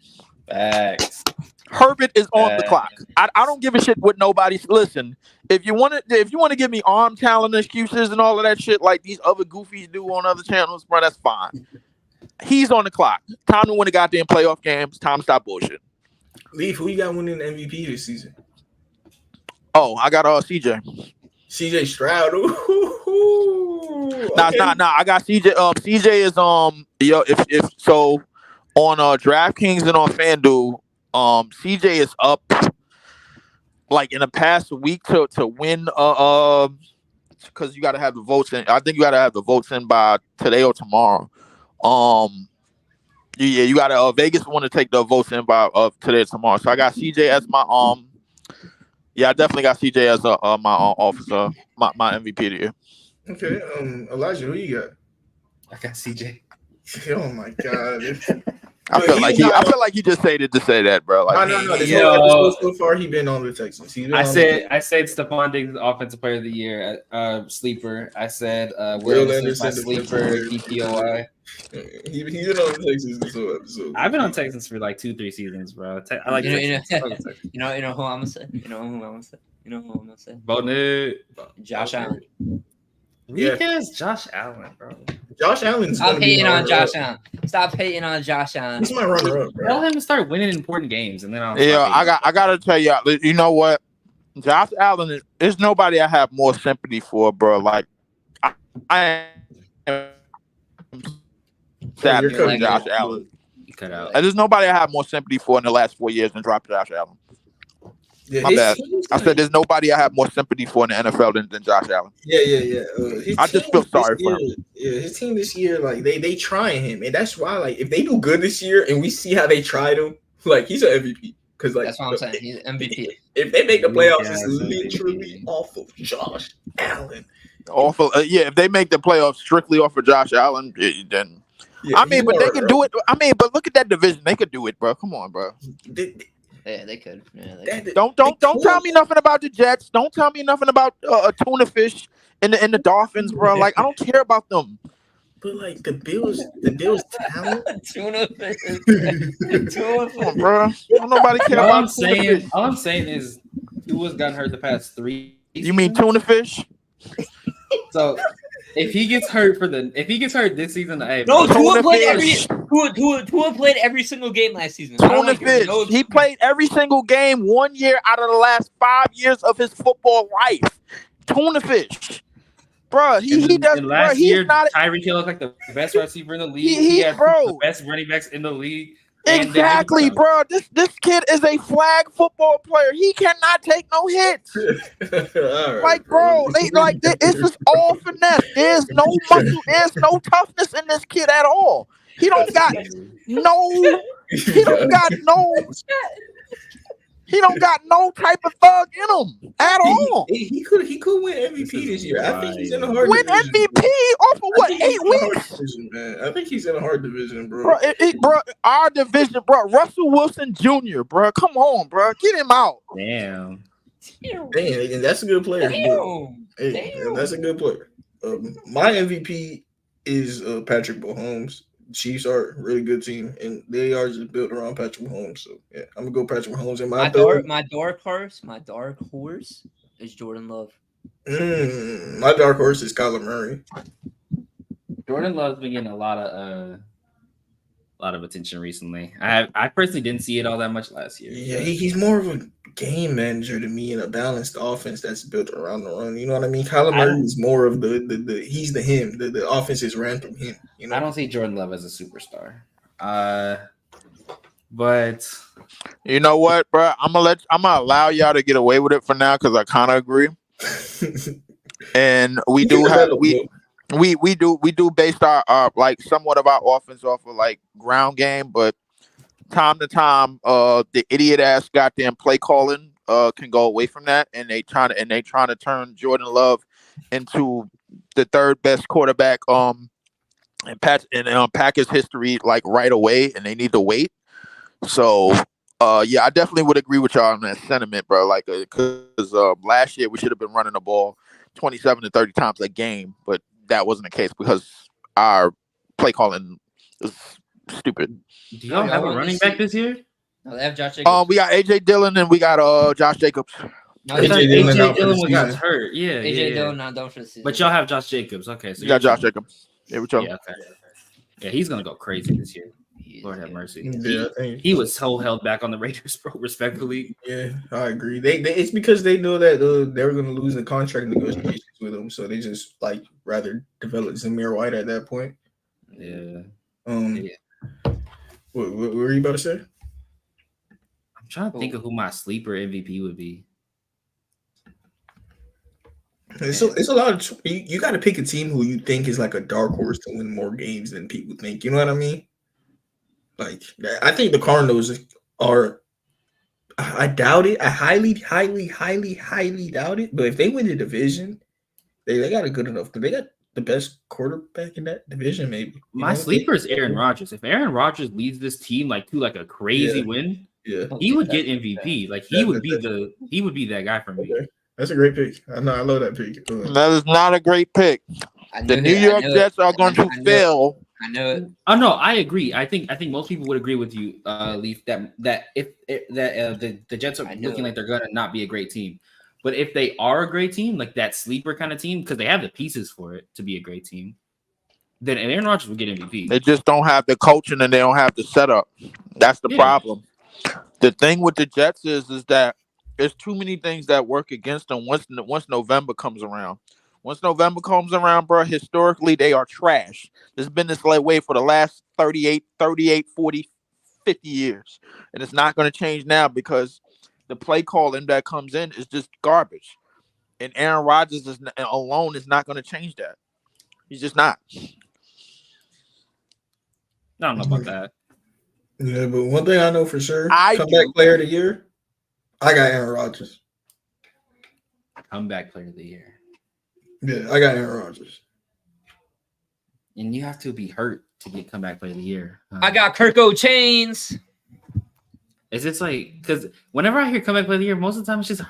Speaker 3: Facts.
Speaker 4: Herbert is on the clock. I don't give a shit what nobody. Listen, if you want to give me arm talent excuses and all of that shit like these other goofies do on other channels, bro, that's fine. He's on the clock. Time to win the goddamn playoff games. Time to stop bullshit.
Speaker 1: Leaf, who you got winning the MVP this season?
Speaker 4: Oh, I got CJ.
Speaker 1: CJ Stroud.
Speaker 4: Nah. I got CJ. CJ is if so on DraftKings and on FanDuel, CJ is up like in the past week to win because you got to have the votes in. I think you got to have the votes in by today or tomorrow. Yeah, you got to Vegas want to take the votes in by today or tomorrow. So I got CJ as my I definitely got CJ as my officer, my MVP of the year.
Speaker 1: Okay, Elijah, who you got?
Speaker 3: I got CJ.
Speaker 1: Oh my god.
Speaker 4: I feel like you just said it to say that, bro. Like,
Speaker 1: no. So far, he been on the Texans.
Speaker 3: I said Stephon Diggs Offensive Player of the Year, sleeper. I said Will Anderson my sleeper, DPOI.
Speaker 1: He's been on the Texans this whole episode.
Speaker 3: I've been on Texans for like 2-3 seasons, bro. I like
Speaker 2: Texans. You know who I'm gonna say. You know who I'm gonna say.
Speaker 3: Bonnet.
Speaker 2: Josh Allen.
Speaker 3: Who cares? Josh Allen, bro.
Speaker 1: Josh Allen's
Speaker 2: Stop hating on Josh Allen. Stop hating on Josh Allen.
Speaker 1: He's my runner-up, bro.
Speaker 3: Tell him to start winning important games, and then I'll.
Speaker 4: Yeah, I gotta tell you, you know what? Josh Allen there's nobody I have more sympathy for, bro. Like I am sad for Josh Allen.
Speaker 3: cut out.
Speaker 4: There's nobody I have more sympathy for in the last 4 years than Josh Allen.
Speaker 1: Yeah,
Speaker 4: My
Speaker 1: his
Speaker 4: bad.
Speaker 1: team's
Speaker 4: I
Speaker 1: like-
Speaker 4: said there's nobody I have more sympathy for in the NFL than Josh Allen.
Speaker 1: Yeah. His
Speaker 4: I just
Speaker 1: team
Speaker 4: feel
Speaker 1: this
Speaker 4: sorry for
Speaker 1: year- Yeah, his team this year, like they trying him, and that's why, like, if they do good this year, and we see how they tried him, like he's an MVP. Because like
Speaker 2: That's what I'm saying. He's MVP.
Speaker 1: if they make the
Speaker 3: Weak
Speaker 1: playoffs,
Speaker 3: ass
Speaker 1: it's
Speaker 3: MVP.
Speaker 1: literally off of Josh Allen.
Speaker 4: Awful. Yeah, if they make the playoffs strictly off of Josh Allen, then
Speaker 1: Yeah,
Speaker 4: I mean, but they can do it. I mean, but look at that division. They could do it, bro. Come on, bro.
Speaker 2: Yeah, they could. Yeah, they could.
Speaker 4: Don't tell me nothing about the Jets. Don't tell me nothing about tuna fish and the Dolphins, bro. Like I don't care about them.
Speaker 1: But like the Bills talent.
Speaker 2: Tuna fish.
Speaker 4: Come on, bro. Don't nobody care
Speaker 3: All I'm
Speaker 4: about tuna
Speaker 3: saying,
Speaker 4: fish.
Speaker 3: all I'm saying is, Tua's gotten hurt the past 3.
Speaker 4: You mean tuna fish?
Speaker 3: So if he gets hurt this season, hey,
Speaker 2: No,
Speaker 3: bro,
Speaker 2: Tua
Speaker 4: Tuna
Speaker 2: played
Speaker 4: fish.
Speaker 2: Tua played every single game last season. I don't
Speaker 4: Tuna
Speaker 2: like your
Speaker 4: fish.
Speaker 2: no-
Speaker 4: He played every single game 1 year out of the last 5 years of his football life. Tuna fish. Bro, he does.
Speaker 3: And
Speaker 4: Bro,
Speaker 3: last
Speaker 4: he's
Speaker 3: year,
Speaker 4: not.
Speaker 3: Tyreek Hill looked like the best receiver in the league.
Speaker 4: He-
Speaker 3: He had
Speaker 4: bro.
Speaker 3: the best running backs in the league. And
Speaker 4: Exactly,
Speaker 3: then-
Speaker 4: bro. This kid is a flag football player. He cannot take no hits. Like, bro, it's just all finesse. There's no muscle. There's no toughness in this kid at all. He don't got no. He don't got no. He don't got no type of thug in him at all.
Speaker 1: He could win MVP this year. I think he's in a hard
Speaker 4: Win
Speaker 1: division.
Speaker 4: MVP off of
Speaker 1: I
Speaker 4: what,
Speaker 1: think he's
Speaker 4: 8
Speaker 1: in a hard
Speaker 4: weeks?
Speaker 1: division, man. I think he's in a hard division, bro.
Speaker 4: Bro, our division, bro. Russell Wilson Jr., bro. Come on, bro. Get him out.
Speaker 3: Damn.
Speaker 1: Damn, and that's a good player. bro.
Speaker 2: Damn.
Speaker 1: Hey,
Speaker 2: Damn.
Speaker 1: that's a good player. My MVP is Patrick Mahomes. Chiefs are a really good team, and they are just built around Patrick Mahomes. So yeah, I'm gonna go Patrick Mahomes. And my
Speaker 2: dark horse is Jordan Love.
Speaker 1: my dark horse is Kyler Murray.
Speaker 3: Jordan Love's been getting a lot of attention recently. I personally didn't see it all that much last year.
Speaker 1: Yeah, he's more of a game manager to me in a balanced offense that's built around the run. You know what I mean? Kyler Murray is more of the he's the him. The offense is ran through him. You know,
Speaker 3: I don't see Jordan Love as a superstar. But
Speaker 4: You know what, bro? I'm gonna allow y'all to get away with it for now because I kind of agree. And we do have we do base our like somewhat of our offense off of like ground game, but time to time the idiot ass goddamn play calling can go away from that, and they trying to turn Jordan Love into the third best quarterback in Packers history like right away, and they need to wait. So yeah, I definitely would agree with y'all on that sentiment, bro. Like, because last year we should have been running the ball 27 to 30 times a game, but that wasn't the case because our play calling is stupid.
Speaker 3: do y'all have a running back this year?
Speaker 2: No, they have Josh Jacobs.
Speaker 4: We got AJ Dillon and we got Josh Jacobs.
Speaker 2: No,
Speaker 3: I
Speaker 2: they
Speaker 3: thought
Speaker 1: AJ Dillon
Speaker 3: AJ
Speaker 1: out for the
Speaker 3: Dillon got
Speaker 1: season.
Speaker 3: hurt. Yeah,
Speaker 2: AJ
Speaker 3: yeah.
Speaker 2: Dillon not done for the season.
Speaker 3: But y'all have Josh Jacobs. Okay, so
Speaker 4: We got Josh Jacobs. Yeah, we talking.
Speaker 3: Yeah, okay. Yeah, he's gonna go crazy this year. Lord have mercy.
Speaker 1: Yeah, I think-
Speaker 3: He was so held back on the Raiders, bro. Respectfully,
Speaker 1: yeah, I agree. They it's because they know that they were going to lose the contract negotiations with him, so they just like rather develop Zamir White at that point.
Speaker 3: yeah.
Speaker 1: Yeah. What were you about to say?
Speaker 3: I'm trying to think of who my sleeper MVP would be.
Speaker 1: It's a lot of you got to pick a team who you think is like a dark horse to win more games than people think. You know what I mean? Like I think the Cardinals are. I doubt it. I highly doubt it. But if they win the division, they got a good enough. They got the best quarterback in that division. Maybe
Speaker 3: My sleeper is Aaron Rodgers. If Aaron Rodgers leads this team like to like a crazy win,
Speaker 1: Yeah,
Speaker 3: he would get MVP. Like he would be that guy for me.
Speaker 1: okay. That's a great pick. I know. I love that pick.
Speaker 4: That is not a great pick. The New York Jets are going to fail.
Speaker 2: I know it.
Speaker 3: Oh no, I agree. I think most people would agree with you, Leaf, that if the Jets are
Speaker 2: I know.
Speaker 3: looking like they're gonna not be a great team, but if they are a great team, like that sleeper kind of team, because they have the pieces for it to be a great team, then Aaron Rodgers will get MVP.
Speaker 4: They just don't have the coaching and they don't have the setup. That's the
Speaker 3: Yeah.
Speaker 4: problem. The thing with the Jets is that there's too many things that work against them once November comes around. Once November comes around, bro, historically, they are trash. It's been this way for the last 38, 40, 50 years, and it's not going to change now because the play calling that comes in is just garbage. And Aaron Rodgers alone is not going to change that. He's just not.
Speaker 3: I don't know about that.
Speaker 1: Yeah, but one thing I know for sure,
Speaker 4: I
Speaker 1: comeback
Speaker 4: do.
Speaker 1: player of the year, I got Aaron Rodgers.
Speaker 3: Comeback player of the year.
Speaker 1: Yeah, I got Aaron Rodgers.
Speaker 3: And you have to be hurt to get comeback player of the year.
Speaker 2: I got Kirko Chains.
Speaker 3: Is it's like because whenever I hear comeback player of the year, most of the time it's just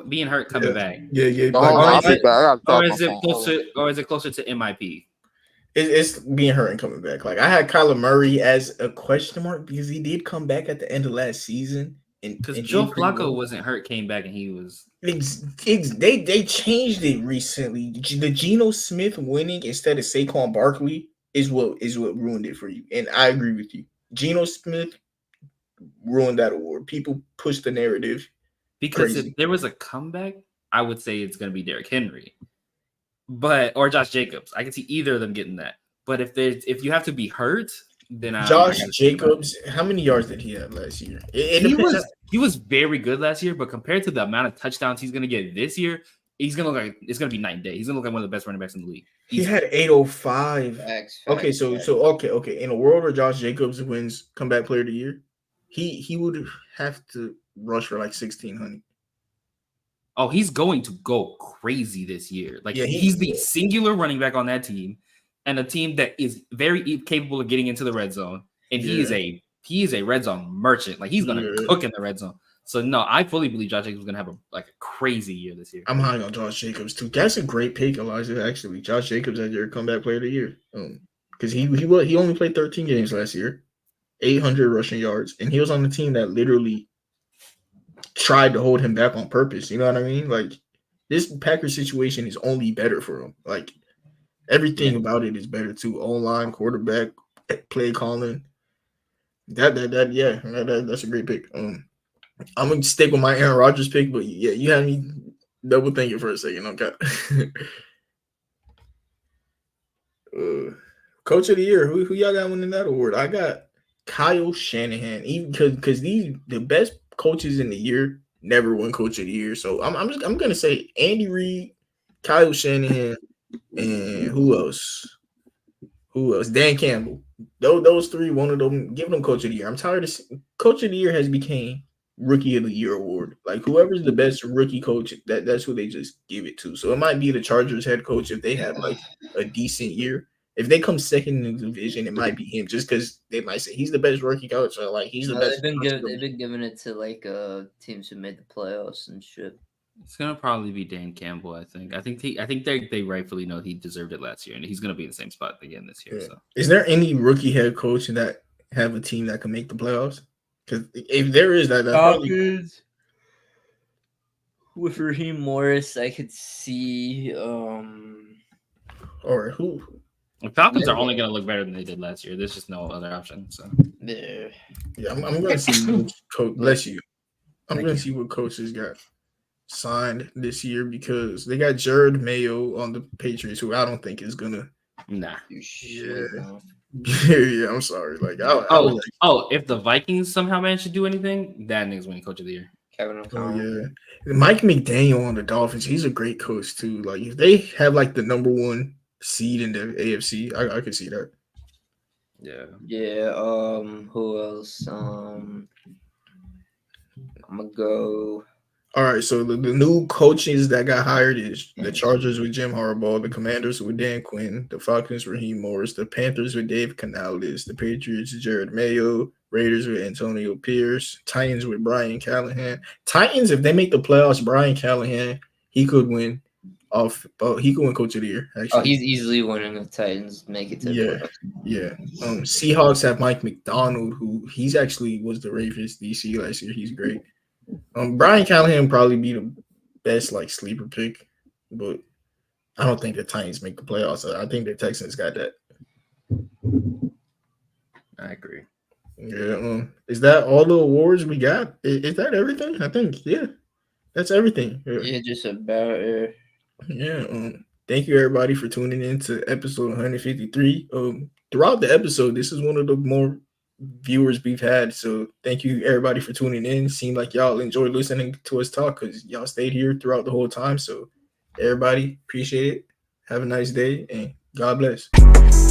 Speaker 3: being hurt coming back.
Speaker 1: Yeah.
Speaker 4: Oh,
Speaker 1: Like,
Speaker 4: I'll be back.
Speaker 3: Or is it closer to MIP?
Speaker 1: it's being hurt and coming back. Like I had Kyler Murray as a question mark because he did come back at the end of last season.
Speaker 3: Because
Speaker 1: and
Speaker 3: Joe
Speaker 1: did pretty
Speaker 3: Flacco
Speaker 1: well.
Speaker 3: wasn't hurt, came back, and he was.
Speaker 1: They changed it recently. The Geno Smith winning instead of Saquon Barkley is what ruined it for you. And I agree with you. Geno Smith ruined that award. People push the narrative.
Speaker 3: Because
Speaker 1: Crazy.
Speaker 3: if there was a comeback, I would say it's going to be Derrick Henry, or Josh Jacobs. I can see either of them getting that. But if you have to be hurt, then
Speaker 1: Josh Jacobs, how many yards did he have last year?
Speaker 3: He was very good last year, but compared to the amount of touchdowns he's going to get this year, it's going to be night and day. He's going to look like one of the best running backs in the league.
Speaker 1: He had 805.
Speaker 2: Facts,
Speaker 1: Okay, so okay. In a world where Josh Jacobs wins comeback player of the year, he would have to rush for like 1,600.
Speaker 3: Oh, he's going to go crazy this year. Like
Speaker 1: Yeah,
Speaker 3: he's the singular running back on that team, and a team that is very capable of getting into the red zone. And he is a red zone merchant. Like he's going to cook in the red zone. So no, I fully believe Josh Jacobs is going to have a crazy year this year.
Speaker 1: I'm high on Josh Jacobs too. That's a great pick, Elijah. Actually, Josh Jacobs as your comeback player of the year. Because he only played 13 games last year, 800 rushing yards, and he was on the team that literally tried to hold him back on purpose. You know what I mean? Like this Packers situation is only better for him. Like everything about it is better too. O-line, quarterback, play calling. That's a great pick. I'm gonna stick with my Aaron Rodgers pick, but yeah, you had me double thinking for a second. Okay. Coach of the year, who y'all got winning that award? I got Kyle Shanahan, even because the best coaches in the year never win Coach of the Year. So I'm gonna say Andy Reid, Kyle Shanahan, and who else? Dan Campbell. Those three, one of them, give them Coach of the Year. I'm tired of Coach of the Year has became Rookie of the Year award. Like whoever's the best rookie coach, that's who they just give it to. So it might be the Chargers head coach if they have like a decent year. If they come second in the division, it might be him just because they might say he's the best rookie coach or like he's the best.
Speaker 2: They've been giving it to like teams who made the playoffs and shit.
Speaker 3: It's gonna probably be Dan Campbell. I think they rightfully know he deserved it last year, and he's gonna be in the same spot again this year.
Speaker 1: Yeah.
Speaker 3: So,
Speaker 1: is there any rookie head coach that have a team that can make the playoffs? Because if there is that probably...
Speaker 2: with Raheem Morris, I could see.
Speaker 1: Or who?
Speaker 3: the Falcons are only gonna look better than they did last year. There's just no other option. So,
Speaker 1: Yeah, I'm gonna see which coach. Bless you. I'm gonna see what coaches got signed this year because they got Jared Mayo on the Patriots, who I don't think is gonna.
Speaker 3: nah.
Speaker 1: Yeah, I'm sorry. Like,
Speaker 3: If the Vikings somehow manage to do anything, that nigga's winning Coach of the Year.
Speaker 2: Kevin O'Connell.
Speaker 1: Mike McDaniel on the Dolphins. He's a great coach too. Like, if they have like the number one seed in the AFC, I could see that.
Speaker 3: Yeah.
Speaker 2: Yeah. Who else? I'm gonna go.
Speaker 1: All right, so the new coaches that got hired is the Chargers with Jim Harbaugh, the Commanders with Dan Quinn, the Falcons with Raheem Morris, the Panthers with Dave Canales, the Patriots with Jared Mayo, Raiders with Antonio Pierce, Titans with Brian Callahan. Titans, if they make the playoffs, Brian Callahan, he could win Coach of the Year. Actually.
Speaker 2: Oh, he's easily winning if Titans make it to the playoffs.
Speaker 1: Yeah. Seahawks have Mike McDonald, who he's actually was the Ravens DC last year. He's great. Brian Callahan would probably be the best like sleeper pick, but I don't think the Titans make the playoffs. I think the Texans got that.
Speaker 3: I agree.
Speaker 1: Yeah. Is that all the awards we got? Is that everything? I think that's everything.
Speaker 2: Yeah, just about it.
Speaker 1: Yeah. Thank you everybody for tuning in to episode 153. Throughout the episode, this is one of the more viewers we've had. So thank you everybody for tuning in. Seemed like y'all enjoyed listening to us talk because y'all stayed here throughout the whole time. So everybody, appreciate it. Have a nice day and God bless.